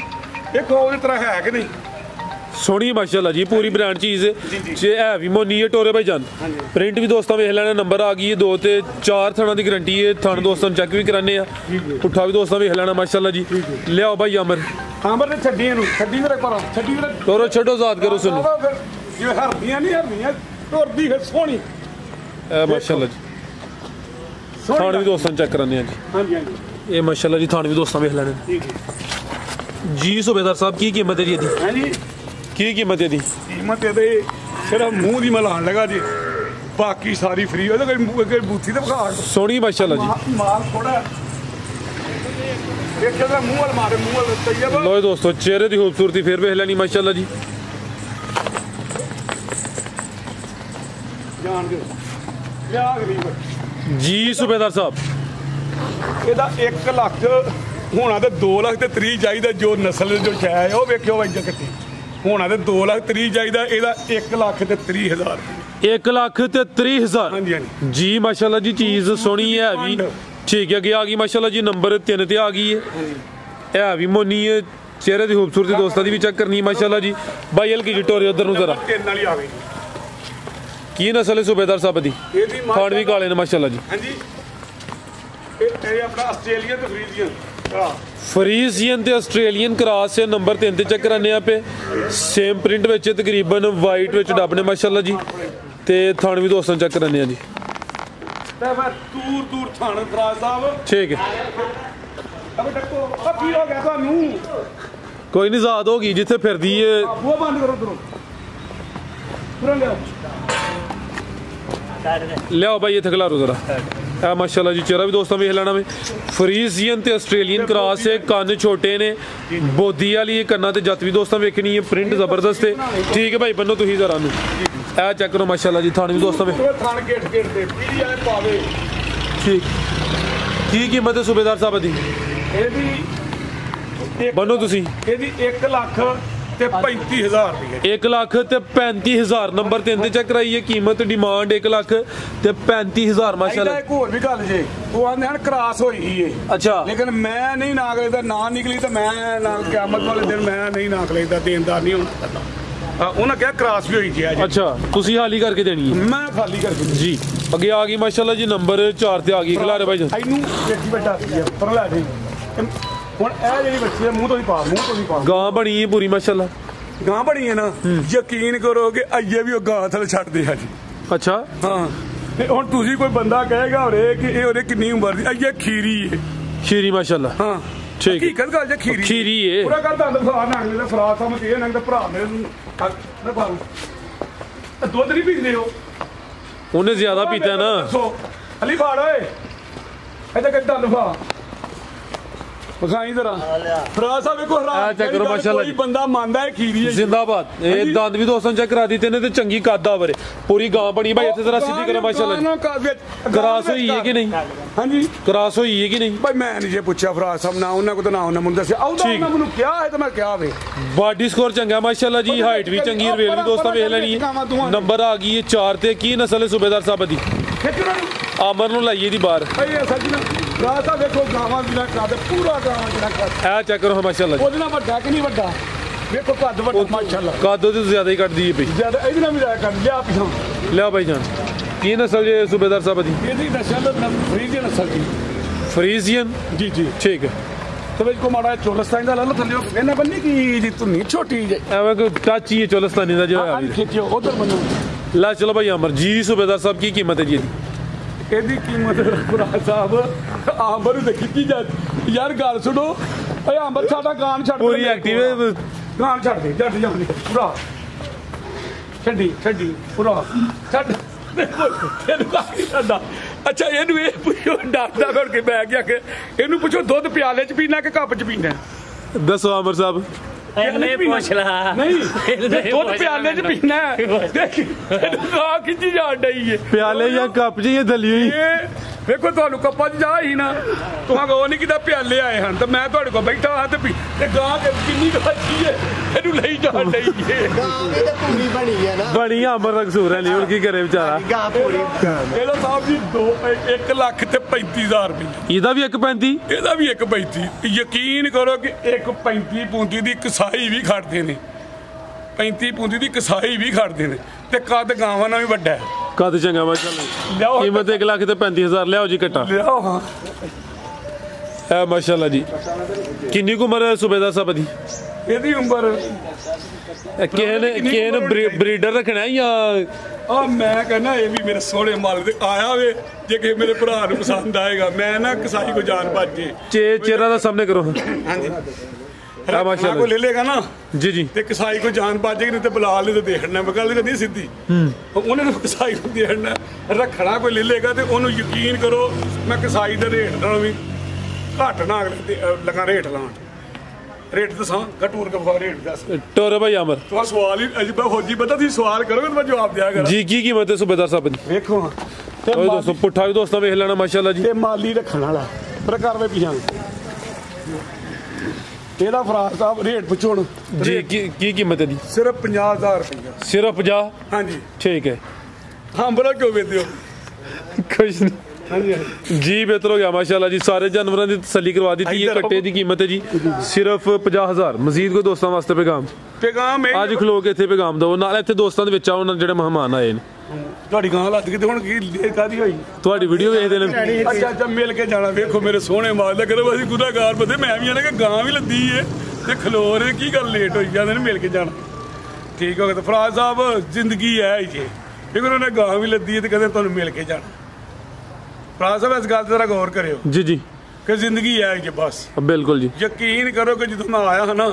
ਦੇਖੋ ਉਹਦੀ ਤਰ੍ਹਾਂ ਹੈ ਕਿ ਨਹੀਂ ਸੋਹਣੀ ਮਾਸ਼ਾਅੱਲਾ ਜੀ ਪੂਰੀ ਬ੍ਰਾਂਡ ਚੀਜ਼ ਜੇ ਹੈ ਵੀ ਮੋਨੀ ਹੈ ਟੋਰੇ ਭਾਈ ਜਾਨ ਪ੍ਰਿੰਟ ਵੀ ਦੋਸਤਾਂ ਵੇਖ ਲੈਣਾ ਨੰਬਰ ਆ ਗਈ ਹੈ 2 ਤੇ 4 ਥਣਾਂ ਦੀ ਗਾਰੰਟੀ ਹੈ ਥਣ ਦੋਸਤਾਂ ਨੂੰ ਚੈੱਕ ਵੀ ਕਰਾਣੇ ਆ ਪੁੱਠਾ ਵੀ ਦੋਸਤਾਂ ਵੇਖ ਲੈਣਾ ਮਾਸ਼ਾਅੱਲਾ ਜੀ ਲਿਆਓ ਭਾਈ ਅਮਰ ਨੇ ਛੱਡੀ ਇਹਨੂੰ ਛੱਡੀ ਮੇਰੇ ਕੋਲ ਛੱਡੀ ਮੇਰੇ ਤੋਰੋ ਛੱਡੋ ਜ਼ਾਦ ਕਰੋ ਸੁਣੋ ਜਿਵੇਂ ਹਰਦੀਆਂ ਨਹੀਂ ਤੁਰਦੀ ਹੈ ਸੋਹਣੀ ਮਾਸ਼ਾਅੱਲਾ ਜੀ ਥਣ ਵੀ ਦੋਸਤਾਂ ਨੂੰ ਚੈੱਕ ਕਰਾਣੇ ਆ ਜੀ ਹਾਂਜੀ ਹਾਂਜੀ ਇਹ ਮਾਸ਼ਾਅੱਲਾ ਜੀ ਥਣ ਵੀ ਦੋਸਤਾਂ ਵੇਖ ਲੈਣੇ ਜੀ ਸੂਬੇਦਾਰ ਸਾਹਿਬ ਕੀ ਕੀਮਤ ਹੈ ਜੀ ਇਹਦੀ ਹਾਂਜੀ ਕੀ ਕੀਮਤ ਇਹਦੀ ਕੀਮਤ ਇਹਦੇ ਸਿਰਫ ਮੂੰਹ ਦੀ ਮਲਾਣ ਲਗਾ ਜੀ ਬਾਕੀ ਸਾਰੀ ਫ੍ਰੀ ਉਹਦੇ ਕੋਈ ਬੂਥੀ ਤੇ ਵਿਖਾ ਸੋਹਣੀ ਮਾਸ਼ਾਅੱਲਾ ਜੀ ਮਾਲ ਥੋੜਾ ਦੇਖੋ ਜਰਾ ਮੂੰਹ ਵਾਲ ਮਾਰੇ ਮੂੰਹ ਵਾਲ ਤਈਬ ਲੋ ਦੋਸਤੋ ਚਿਹਰੇ ਦੀ ਖੂਬਸੂਰਤੀ ਫੇਰ ਵੇਖ ਲੈਣੀ ਮਾਸ਼ਾਅੱਲਾ ਜੀ ਜਾਣ ਕੇ ਲਿਆ ਗਰੀਬ ਜੀ ਸੂਬੇਦਾਰ ਸਾਹਿਬ ਇਹਦਾ 1 ਲੱਖ ਹੋਣਾ ਤੇ 2 ਲੱਖ ਤੇ 30 ਚਾਹੀਦਾ ਜੋ ਨਸਲ ਜੋ ਸ਼ੈ ਹੈ ਉਹ ਵੇਖਿਓ ਬਾਈ ਜੱਕਤੀ ਹੋਣਾ ਤੇ 2 ਲੱਖ 30 ਚਾਹੀਦਾ ਇਹਦਾ 1 ਲੱਖ ਤੇ 30,000 1 ਲੱਖ ਤੇ 30,000 ਹਾਂਜੀ ਹਾਂਜੀ ਜੀ ਮਾਸ਼ਾਅੱਲਾ ਜੀ ਚੀਜ਼ ਸੋਹਣੀ ਹੈ ਵੀ ਠੀਕ ਹੈ। ਅੱਗੇ ਆ ਗਈ ਮਾਸ਼ਾਅੱਲਾ ਜੀ ਨੰਬਰ 3 ਤੇ ਆ ਗਈ ਹੈ ਇਹ ਵੀ ਮੋਨੀ ਹੈ ਚਿਹਰੇ ਦੀ ਖੂਬਸੂਰਤੀ ਦੋਸਤਾਂ ਦੀ ਵੀ ਚੈੱਕ ਕਰਨੀ ਮਾਸ਼ਾਅੱਲਾ ਜੀ। ਬਾਈ ਹਲਕੀ ਜੀ ਟੋਰੇ ਉਧਰ ਨੂੰ ਜ਼ਰਾ 3 ਵਾਲੀ ਆ ਗਈ ਕੀ ਨਸਲ ਹੈ ਸੂਬੇਦਾਰ ਸਾਹਿਬ ਦੀ ਇਹਦੀ ਖਾਣ ਵੀ ਕਾਲੇ ਨੇ ਮਾਸ਼ਾਅੱਲਾ ਜੀ। ਹਾਂਜੀ ਇਹ ਆਪਣਾ ਆਸਟ੍ਰੇਲੀਆ ਤੇ ਫਰੀਜ਼ੀਅਨ ਫਰੀਜ਼ੀਅਨ ਤੇ ਆਸਟ੍ਰੇਲੀਅਨ ਕ੍ਰਾਸ ਹੈ ਨੰਬਰ 3 ਤੇ ਚੈੱਕ ਕਰਾਨੇ ਆਪੇ ਸੇਮ ਪ੍ਰਿੰਟ ਵਿੱਚ ਤਕਰੀਬਨ ਵਾਈਟ ਵਿੱਚ ਡੱਬ ਨੇ ਮਾਸ਼ਾਅੱਲਾ ਜੀ ਤੇ ਥਣ ਵੀ ਦੋਸਤਾਂ ਚੈੱਕ ਕਰਾਨੇ ਆ ਜੀ ਤੇ ਮੈਂ ਦੂਰ ਥਾਣ ਫਰਾਜ਼ ਸਾਹਿਬ ਠੀਕ ਹੈ। ਅਬੇ ਡੱਕੋ ਆ ਕੀ ਹੋ ਗਿਆ ਤੁਹਾਨੂੰ ਕੋਈ ਨਹੀਂ ਆਜ਼ਾਦ ਹੋ ਗਈ ਜਿੱਥੇ ਫਿਰਦੀ ਏ ਬੂਹਾ ਬੰਦ ਕਰੋ ਉਧਰੋਂ ਪੂਰਾ ਲਿਆਓ ਲਿਆਓ ਬਾਈ ਇੱਥੇ ਖਿਲਾਰੋ ਜ਼ਰਾ ਇਹ ਮਾਸ਼ਾਅੱਲਾ ਜੀ ਚਿਹਰਾ ਵੀ ਦੋਸਤਾਂ ਵੇਖ ਲੈਣਾ ਵੇ ਫਰੀਜ਼ੀਅਨ ਤੇ ਆਸਟ੍ਰੇਲੀਅਨ ਕ੍ਰਾਸ ਹੈ ਕੰਨ ਛੋਟੇ ਨੇ ਬੋਦੀ ਵਾਲੀ ਕੰਨਾਂ ਤੇ ਜੱਤ ਵੀ ਦੋਸਤਾਂ ਵੇਖਣੀ ਹੈ ਪ੍ਰਿੰਟ ਜ਼ਬਰਦਸਤ ਹੈ ਠੀਕ ਹੈ ਭਾਈ ਬੰਨੋ ਤੁਸੀਂ ਜ਼ਰਾ ਨੂੰ ਇਹ ਚੈੱਕ ਕਰੋ ਮਾਸ਼ਾਅੱਲਾ ਜੀ ਥਾਣ ਵੀ ਦੋਸਤਾਂ ਵੇ ਥਾਣ ਗੇਟ ਤੇ ਪੀੜੀ ਵਾਲੇ ਪਾਵੇ ਠੀਕ ਕੀ ਕੀਮਤ ਹੈ ਸੂਬੇਦਾਰ ਸਾਹਿਬ ਦੀ ਇਹਦੀ ਬੰਨੋ ਤੁਸੀਂ ਇਹਦੀ 1 ਲੱਖ ਤੇ 35,000 ਰੁਪਏ 1 ਲੱਖ ਤੇ 35,000 ਨੰਬਰ 3 ਤੇ ਚੈੱਕ ਕਰਾਈਏ ਕੀਮਤ ਡਿਮਾਂਡ 1 ਲੱਖ ਤੇ 35,000 ਮਾਸ਼ਾਅੱਲਾ। ਇੱਕ ਹੋਰ ਵੀ ਗੱਲ ਜੇ ਉਹ ਆਂਦੇ ਹਨ ਕ੍ਰਾਸ ਹੋਈ ਹੀ ਏ ਅੱਛਾ ਲੇਕਿਨ ਮੈਂ ਨਹੀਂ ਨਾਗ ਲੈਦਾ ਨਾ ਨਿਕਲੀ ਤਾਂ ਮੈਂ ਨਾ ਕਿਆਮਤ ਵਾਲੇ ਦਿਨ ਮੈਂ ਨਹੀਂ ਨਾਗ ਲੈਦਾ ਦੇਣਦਾਰ ਨਹੀਂ ਹੋਣਾ ਉਹਨਾਂ ਕਿਹਾ ਕ੍ਰਾਸ ਵੀ ਹੋਈ ਜੀ ਅੱਜ ਅੱਛਾ ਤੁਸੀਂ ਹਾਲੀ ਕਰਕੇ ਦੇਣੀ ਹੈ ਮੈਂ ਖਾਲੀ ਕਰਕੇ ਜੀ। ਅੱਗੇ ਆ ਗਈ ਮਾਸ਼ਾਅੱਲਾ ਜੀ ਨੰਬਰ 4 ਤੇ ਆ ਗਈ ਖਿਲਾਰੇ ਭਾਈ ਇਹਨੂੰ ਵੇਖੀ ਬੈਠਾ ਸੀ ਪਰ ਲੈ ਦੇ ਹੁਣ ਇਹ ਜਿਹੜੀ ਬੱਚੀ ਹੈ ਮੂੰਹ ਤੋਂ ਹੀ ਪਾ ਗਾਂ ਬਣੀ ਹੈ ਪੂਰੀ ਮਾਸ਼ਾਅੱਲਾ ਗਾਂ ਬਣੀ ਹੈ ਨਾ ਯਕੀਨ ਕਰੋ ਕਿ ਅਈਏ ਵੀ ਉਹ ਗਾਂ ਥੱਲੇ ਛੱਡਦੇ ਆ ਜੀ ਅੱਛਾ ਹਾਂ ਤੇ ਹੁਣ ਤੁਸੀਂ ਕੋਈ ਬੰਦਾ ਕਹੇਗਾ ਹੋਰੇ ਕਿ ਇਹ ਉਹਦੇ ਕਿੰਨੀ ਉਮਰ ਦੀ ਅਈਏ ਖੀਰੀ ਹੈ ਸ਼ੀਰੀ ਮਾਸ਼ਾਅੱਲਾ ਹਾਂ ਠੀਕ ਹਕੀਕਤ ਗੱਲ ਜੇ ਖੀਰੀ ਹੈ ਪੂਰਾ ਕਰ ਦੰਦ ਫਰਾ ਨੰਗ ਦੇ ਫਰਾ ਸਮਝ ਇਹ ਨੰਗ ਦਾ ਭਰਾ ਮੇਰੇ ਨੂੰ ਨਾ ਬਾਰੂ ਦੁੱਧ ਨਹੀਂ ਪੀਂਦੇ ਹੋ ਉਹਨੇ ਜ਼ਿਆਦਾ ਪੀਤਾ ਨਾ ਅਲੀ ਫਾੜ ਓਏ ਇੱਥੇ ਕਿ ਦੰਦ ਫਾ ਵਿਖਾਈ ਜ਼ਰਾ ਫਰਾ ਸਾਹਿਬ ਵੇਖੋ ਹਰਾ ਚੈੱਕ ਕਰੋ ਮਾਸ਼ਾਅੱਲਾ ਕੋਈ ਬੰਦਾ ਮੰਨਦਾ ਹੈ ਖੀਰੀ ਹੈ ਜ਼ਿੰਦਾਬਾਦ ਇਹ ਦੰਦ ਵੀ ਦੋਸਤਾਂ ਚੈੱਕ ਕਰਾ ਦਿੱਤੇ ਨੇ ਤੇ ਚੰਗੀ ਕੱਦ ਆ ਵਰੇ ਪੂਰੀ ਗਾਂ ਬਣੀ ਭਾਈ ਇੱਥੇ ਜ਼ਰਾ ਸਿੱਧੀ ਕਰੋ ਮਾਸ਼ਾਅੱਲਾ ਕਰਾਸ ਹੋਈ ਹੈ ਕਿ ਨਹੀਂ ਹਾਂਜੀ ਕਰਾਸ ਹੋਈ ਹੈ ਕਿ ਨਹੀਂ ਭਾਈ ਮੈਂ ਨਹੀਂ ਜੇ ਪੁੱਛਿਆ ਫਰਾ ਸਾਹਿਬ ਨਾ ਉਹਨਾਂ ਕੋ ਤਾਂ ਨਾ ਉਹਨਾਂ ਮੈਨੂੰ ਦੱਸਿਆ ਆਉਂਦਾ ਉਹਨਾਂ ਮੈਨੂੰ ਕਿਹਾ ਹੈ ਤਾਂ ਮੈਂ ਕਿਹਾ ਵੇ ਬਾਡੀ ਸਕੋਰ ਚੰਗਾ ਮਾਸ਼ਾਅੱਲਾ ਜੀ ਹਾਈਟ ਵੀ ਚੰਗੀ ਰਵੇਲ ਵੀ ਦੋਸਤਾਂ ਵੇਖ ਲੈਣੀ ਹੈ ਨੰਬਰ ਆ ਗਈ 4 ਤੇ ਕੀ ਨਸਲ ਹੈ ਸੂਬੇਦਾਰ ਸਾਹਿਬ ਦੀ ਆਮਰ ਨੂੰ ਲਾਈਏ ਦੀ ਬਾਹਰ ਭਾਈ ਸੱਚ ਨਾ ਰਾਤਾ ਵੇਖੋ ਗਾਵਾਂ ਜਿਹੜਾ ਕੱਦ ਪੂਰਾ ਗਾਵਾਂ ਜਿਹੜਾ ਕੱਦ ਇਹ ਚੈੱਕ ਕਰੋ ਮਾਸ਼ਾਅੱਲਾ ਉਹਦੇ ਨਾਲ ਵੱਡਾ ਕਿ ਨਹੀਂ ਵੱਡਾ ਵੇਖੋ ਕੱਦ ਵੱਡਾ ਮਾਸ਼ਾਅੱਲਾ ਕੱਦ ਉਹਦੇ ਤੋਂ ਜ਼ਿਆਦਾ ਹੀ ਕੱਢਦੀ ਹੈ ਪਈ ਜ਼ਿਆਦਾ ਇਹਦੇ ਨਾਲ ਵੀ ਜ਼ਿਆਦਾ ਕੱਦ ਲਿਆ ਪਿਛਾਂ ਲਿਆ ਭਾਈ ਜਾਨ ਕੀ ਨਸਲ ਜੇ ਸੂਬੇਦਾਰ ਸਾਹਿਬ ਦੀ ਇਹਦੀ ਨਸਲ ਫਰੀਜ਼ੀਅਨ ਨਸਲ ਦੀ ਫਰੀਜ਼ੀਅਨ ਜੀ ਜੀ ਠੀਕ ਹੈ ਤੇ ਵਿੱਚ ਕੋ ਮਾੜਾ ਚੋਲਸਤਾਨ ਦਾ ਲੈ ਲਓ ਥੱਲੇ ਇਹਨਾਂ ਬੰਨੀ ਕੀ ਜੀ ਧੁੰਨੀ ਛੋਟੀ ਜੇ ਐਵੇਂ ਕੋਈ ਟੱਚ ਹੀ ਹੈ ਚੋਲਸਤਾਨੀ ਦਾ ਜਿਹੜਾ ਖਿੱਚਿਓ ਉਧਰ ਬੰਨੋ ਲਾ ਚਲੋ ਭਾਈ ਅਮਰ ਜੀ ਸੂਬੇਦਾਰ ਸਾਹਿਬ ਕੀ ਕੀਮਤ ਹੈ ਜੀ ਇਹਦੀ ਕੀਮਤ ਫਰਾ ਸਾਹਿਬ ਆਂਬਰ ਨੂੰ ਦੇਖੀ ਕੀ ਯਾਰ ਗੱਲ ਸੁਣੋ ਓਏ ਆਂਬਰ ਸਾਡਾ ਗਾਨ ਛੱਡ ਪੂਰੀ ਐਕਟਿਵ ਗਾਨ ਛੱਡ ਦੇ ਜੱਟ ਜਾਂਦੀ ਪੂਰਾ ਛੱਡੀ ਪੂਰਾ ਛੱਡ ਇਹਨੂੰ ਕਾਹੀ ਛੱਡਾ ਅੱਛਾ ਇਹਨੂੰ ਇਹ ਪੁੱਛੋ ਡਾਕਟਰ ਕੋਲ ਕੇ ਬੈ ਗਿਆ ਕਿ ਇਹਨੂੰ ਪੁੱਛੋ ਦੁੱਧ ਪਿਆਲੇ ਚ ਪੀਣਾ ਕਿ ਕੱਪ ਚ ਪੀਣਾ ਦੱਸੋ ਅਮਰ ਸਾਹਿਬ ਇਹਨੇ ਪੁੱਛ ਲਾ ਨਹੀਂ ਦੁੱਧ ਪਿਆਲੇ ਚ ਪੀਣਾ ਦੇਖ ਆ ਕਿੱਜੀ ਜਾਣ ਡਈ ਏ ਪਿਆਲੇ ਜਾਂ ਕੱਪ ਚ ਜਾਂ ਦਲੀ ਹੋਈ ਵੇਖੋ ਤੁਹਾਨੂੰ ਕੱਪਾਂ 'ਚ ਜਾ ਹੀ ਨਾ ਤੁਹਾਂ ਉਹ ਨਹੀਂ ਕਿਦਾ ਪਿਆਲੇ ਆਏ ਹਨ ਤੇ ਮੈਂ ਤੁਹਾਡੇ ਕੋਲ ਬੈਠਾ ਹਾਂ ਤੇ ਤੇ ਗਾਂ ਦੇ ਕਿੰਨੀ ਕੱਚੀ ਏ ਇਹਨੂੰ ਲਈ ਜਾਣ ਡਈ ਏ ਗਾਂ ਵੀ ਤਾਂ ਪੂਰੀ ਬਣੀ ਹੈ ਨਾ ਬਣੀ ਅਮਰ ਰਕਸੂਰ ਵਾਲੀ ਹੁਣ ਕੀ ਕਰੇ ਵਿਚਾਰਾ ਗਾਂ ਪੂਰੀ ਇਹਦਾ ਸਾਹਿਬ ਜੀ 1 ਲੱਖ ਤੇ 35,000 ਰੁਪਏ ਇਹਦਾ ਵੀ 1.35 ਇਹਦਾ ਵੀ 1.35 ਯਕੀਨ ਕਰੋ ਕਿ 1.35 ਪੂੰਦੀ ਦੀ ਕਸਾਈ ਵੀ ਖੜਦੇ ਨੇ 35 ਪੂੰਦੀ ਦੀ ਕਸਾਈ ਵੀ ਖੜਦੇ ਨੇ ਤੇ ਕੱਦ ਗਾਵਾਂ ਨਾਲ ਵੀ ਵੱਡਾ ਹੈ ਕੱਦ ਚੰਗਾ ਮਾਸ਼ਾਅੱਲਾ ਕੀਮਤ 1 ਲੱਖ ਤੇ 35,000 ਲਿਆਓ ਜੀ ਕੱਟਾ ਲਿਆਓ ਹਾਂ ਇਹ ਮਾਸ਼ਾਅੱਲਾ ਜੀ ਕਿੰਨੀ ਕੁ ਉਮਰ ਹੈ ਸੂਬੇਦਾਰ ਸਾਹਿਬ ਦੀ ਇਹਦੀ ਉਮਰ ਕਿਸੇ ਨੇ ਬਰੀਡਰ ਰੱਖਣਾ ਜਾਂ ਆ ਮੈਂ ਕਹਿੰਦਾ ਇਹ ਵੀ ਮੇਰੇ ਸੋਹਣੇ ਮਾਲਕ ਦੇ ਆਇਆ ਵੇ ਜੇ ਕਿਸੇ ਮੇਰੇ ਭਰਾ ਨੂੰ ਪਸੰਦ ਆਏਗਾ ਮੈਂ ਨਾ ਕਸਾਈ ਕੋ ਜਾਨ ਭੱਜੇ ਚਿਹਰਾ ਦਾ ਸਾਹਮਣੇ ਕਰੋ ਹਾਂਜੀ ਮਾਸ਼ਾਅੱਲਾ ਕੋ ਲੈ ਲੇਗਾ ਨਾ ਜੀ ਜੀ ਤੇ ਕਸਾਈ ਕੋ ਜਾਨ ਭੱਜੇਗੀ ਨਹੀਂ ਤੇ ਬਲਾਲ ਨੇ ਤੇ ਦੇਖਣਾ ਮੈਂ ਗੱਲ ਕਰਨੀ ਸਿੱਧੀ ਉਹਨੇ ਨੂੰ ਕਸਾਈ ਨੂੰ ਦੇਖਣਾ ਰੱਖਣਾ ਕੋਈ ਲੈ ਲੇਗਾ ਤੇ ਉਹਨੂੰ ਯਕੀਨ ਕਰੋ ਮੈਂ ਕਸਾਈ ਦਾ ਰੇਟ ਨਾਲੋਂ ਵੀ ਘੱਟ ਨਾ ਲਗਾ ਰੇਟ ਲਾਉਣ ਰੇਟ ਦੱਸਾਂ ਘਟੂਰ ਕੇ ਰੇਟ ਦੱਸ ਟੋਰੇ ਭਾਈ ਅਮਰ ਤੂੰ ਸਵਾਲ ਹੀ ਅਜੇ ਮੈਂ ਫੌਜੀ ਬੰਦਾ ਤੁਸੀਂ ਸਵਾਲ ਕਰੋਗੇ ਤਾਂ ਮੈਂ ਜਵਾਬ ਦਿਆ ਕਰਾਂ ਜੀ ਕੀ ਕੀਮਤ ਹੈ ਸੂਬੇਦਾਰ ਸਾਹਿਬ ਦੀ ਵੇਖੋ ਓਏ ਦੋਸਤੋ ਪੁੱਠਾ ਵੀ ਦੋਸਤਾਂ ਵੇਖ ਲੈਣਾ ਮਾਸ਼ਾਅੱਲਾ ਜੀ ਤੇ ਮਾਲੀ ਰੱਖਣ ਵਾਲਾ ਪ੍ਰਕਾਰ ਵੇ ਪਿਛਾਂ ਇਹਦਾ ਫਰਾਜ਼ ਸਾਹਿਬ ਰੇਟ ਪੁੱਛੋ ਹੁਣ ਜੀ ਕੀ ਕੀਮਤ ਹੈ ਦੀ? ਸਿਰਫ 50,000 ਰੁਪਇਆ। ਸਿਰਫ 50? ਹਾਂਜੀ ਠੀਕ ਹੈ। ਹਾਂ ਬੜਾ ਕਿਉਂ ਵੇਚਦੇ ਹੋ? ਕੁਛ ਨਹੀਂ ਹਾਂਜੀ ਜੀ, ਬਿਹਤਰ ਹੋ ਗਿਆ ਮਾਸ਼ਾਅੱਲਾ ਜੀ। ਸਾਰੇ ਜਾਨਵਰਾਂ ਦੀ ਤਸੱਲੀ ਕਰਵਾ ਦਿੱਤੀ ਹੈ। ਕੱਟੇ ਦੀ ਕੀਮਤ ਹੈ ਜੀ ਸਿਰਫ 50,000। ਮਜ਼ੀਦ ਕੋਈ ਦੋਸਤਾਂ ਵਾਸਤੇ ਪੈਗਾਮ ਅੱਜ ਖਲੋ ਕੇ ਇੱਥੇ ਪੈਗਾਮ ਦਿਓ, ਨਾਲ ਇੱਥੇ ਦੋਸਤਾਂ ਦੇ ਵਿੱਚ ਆਓ ਜਿਹੜੇ ਮਹਿਮਾਨ ਆਏ ਨੇ। ਤੁਹਾਡੀ ਗਾਂ ਲੱਗ ਗਈ ਤੇ ਹੁਣ ਕੀ ਕਾਦੀ ਹੋਈ? ਤੁਹਾਡੀ ਵੀਡੀਓ ਵੇਖਦੇ ਨੇ। ਅੱਛਾ ਮਿਲ ਕੇ ਜਾਣਾ। ਵੇਖੋ ਮੇਰੇ ਸੋਹਣੇ ਮਾਲ ਦਾ ਕਰੋ, ਅਸੀਂ ਗੁਨਾਹਗਾਰ ਬੰਦੇ। ਮੈਂ ਵੀ ਆਣਾ ਕਿ ਗਾਂ ਵੀ ਲੱਦੀ ਏ ਤੇ ਖਲੋ ਰਹੇ ਕੀ ਗੱਲ ਲੇਟ ਹੋਈ ਜਾਂਦੇ ਨੇ। ਮਿਲ ਕੇ ਜਾਣਾ ਠੀਕ ਹੋ ਗਿਆ। ਤੇ ਫਰਾਜ਼ ਸਾਹਿਬ ਜ਼ਿੰਦਗੀ ਹੈ ਜੀ, ਫਿਰ ਉਹਨੇ ਗਾਂ ਵੀ ਲੱਦੀ ਹੈ ਤੇ ਕਹਿੰਦੇ ਤੁਹਾਨੂੰ ਮਿਲ ਕੇ ਜਾਣਾ। ਫਰਾਜ਼ ਸਾਹਿਬ ਇਸ ਗੱਲ ਤੇ ਜ਼ਰਾ ਗੌਰ ਕਰਿਓ ਜੀ ਜੀ ਕਿ ਜ਼ਿੰਦਗੀ ਹੈ ਜੀ ਬਸ। ਬਿਲਕੁਲ ਜੀ। ਯਕੀਨ ਕਰੋ ਕਿ ਜਦੋਂ ਮੈਂ ਆਇਆ ਹਾਂ ਨਾ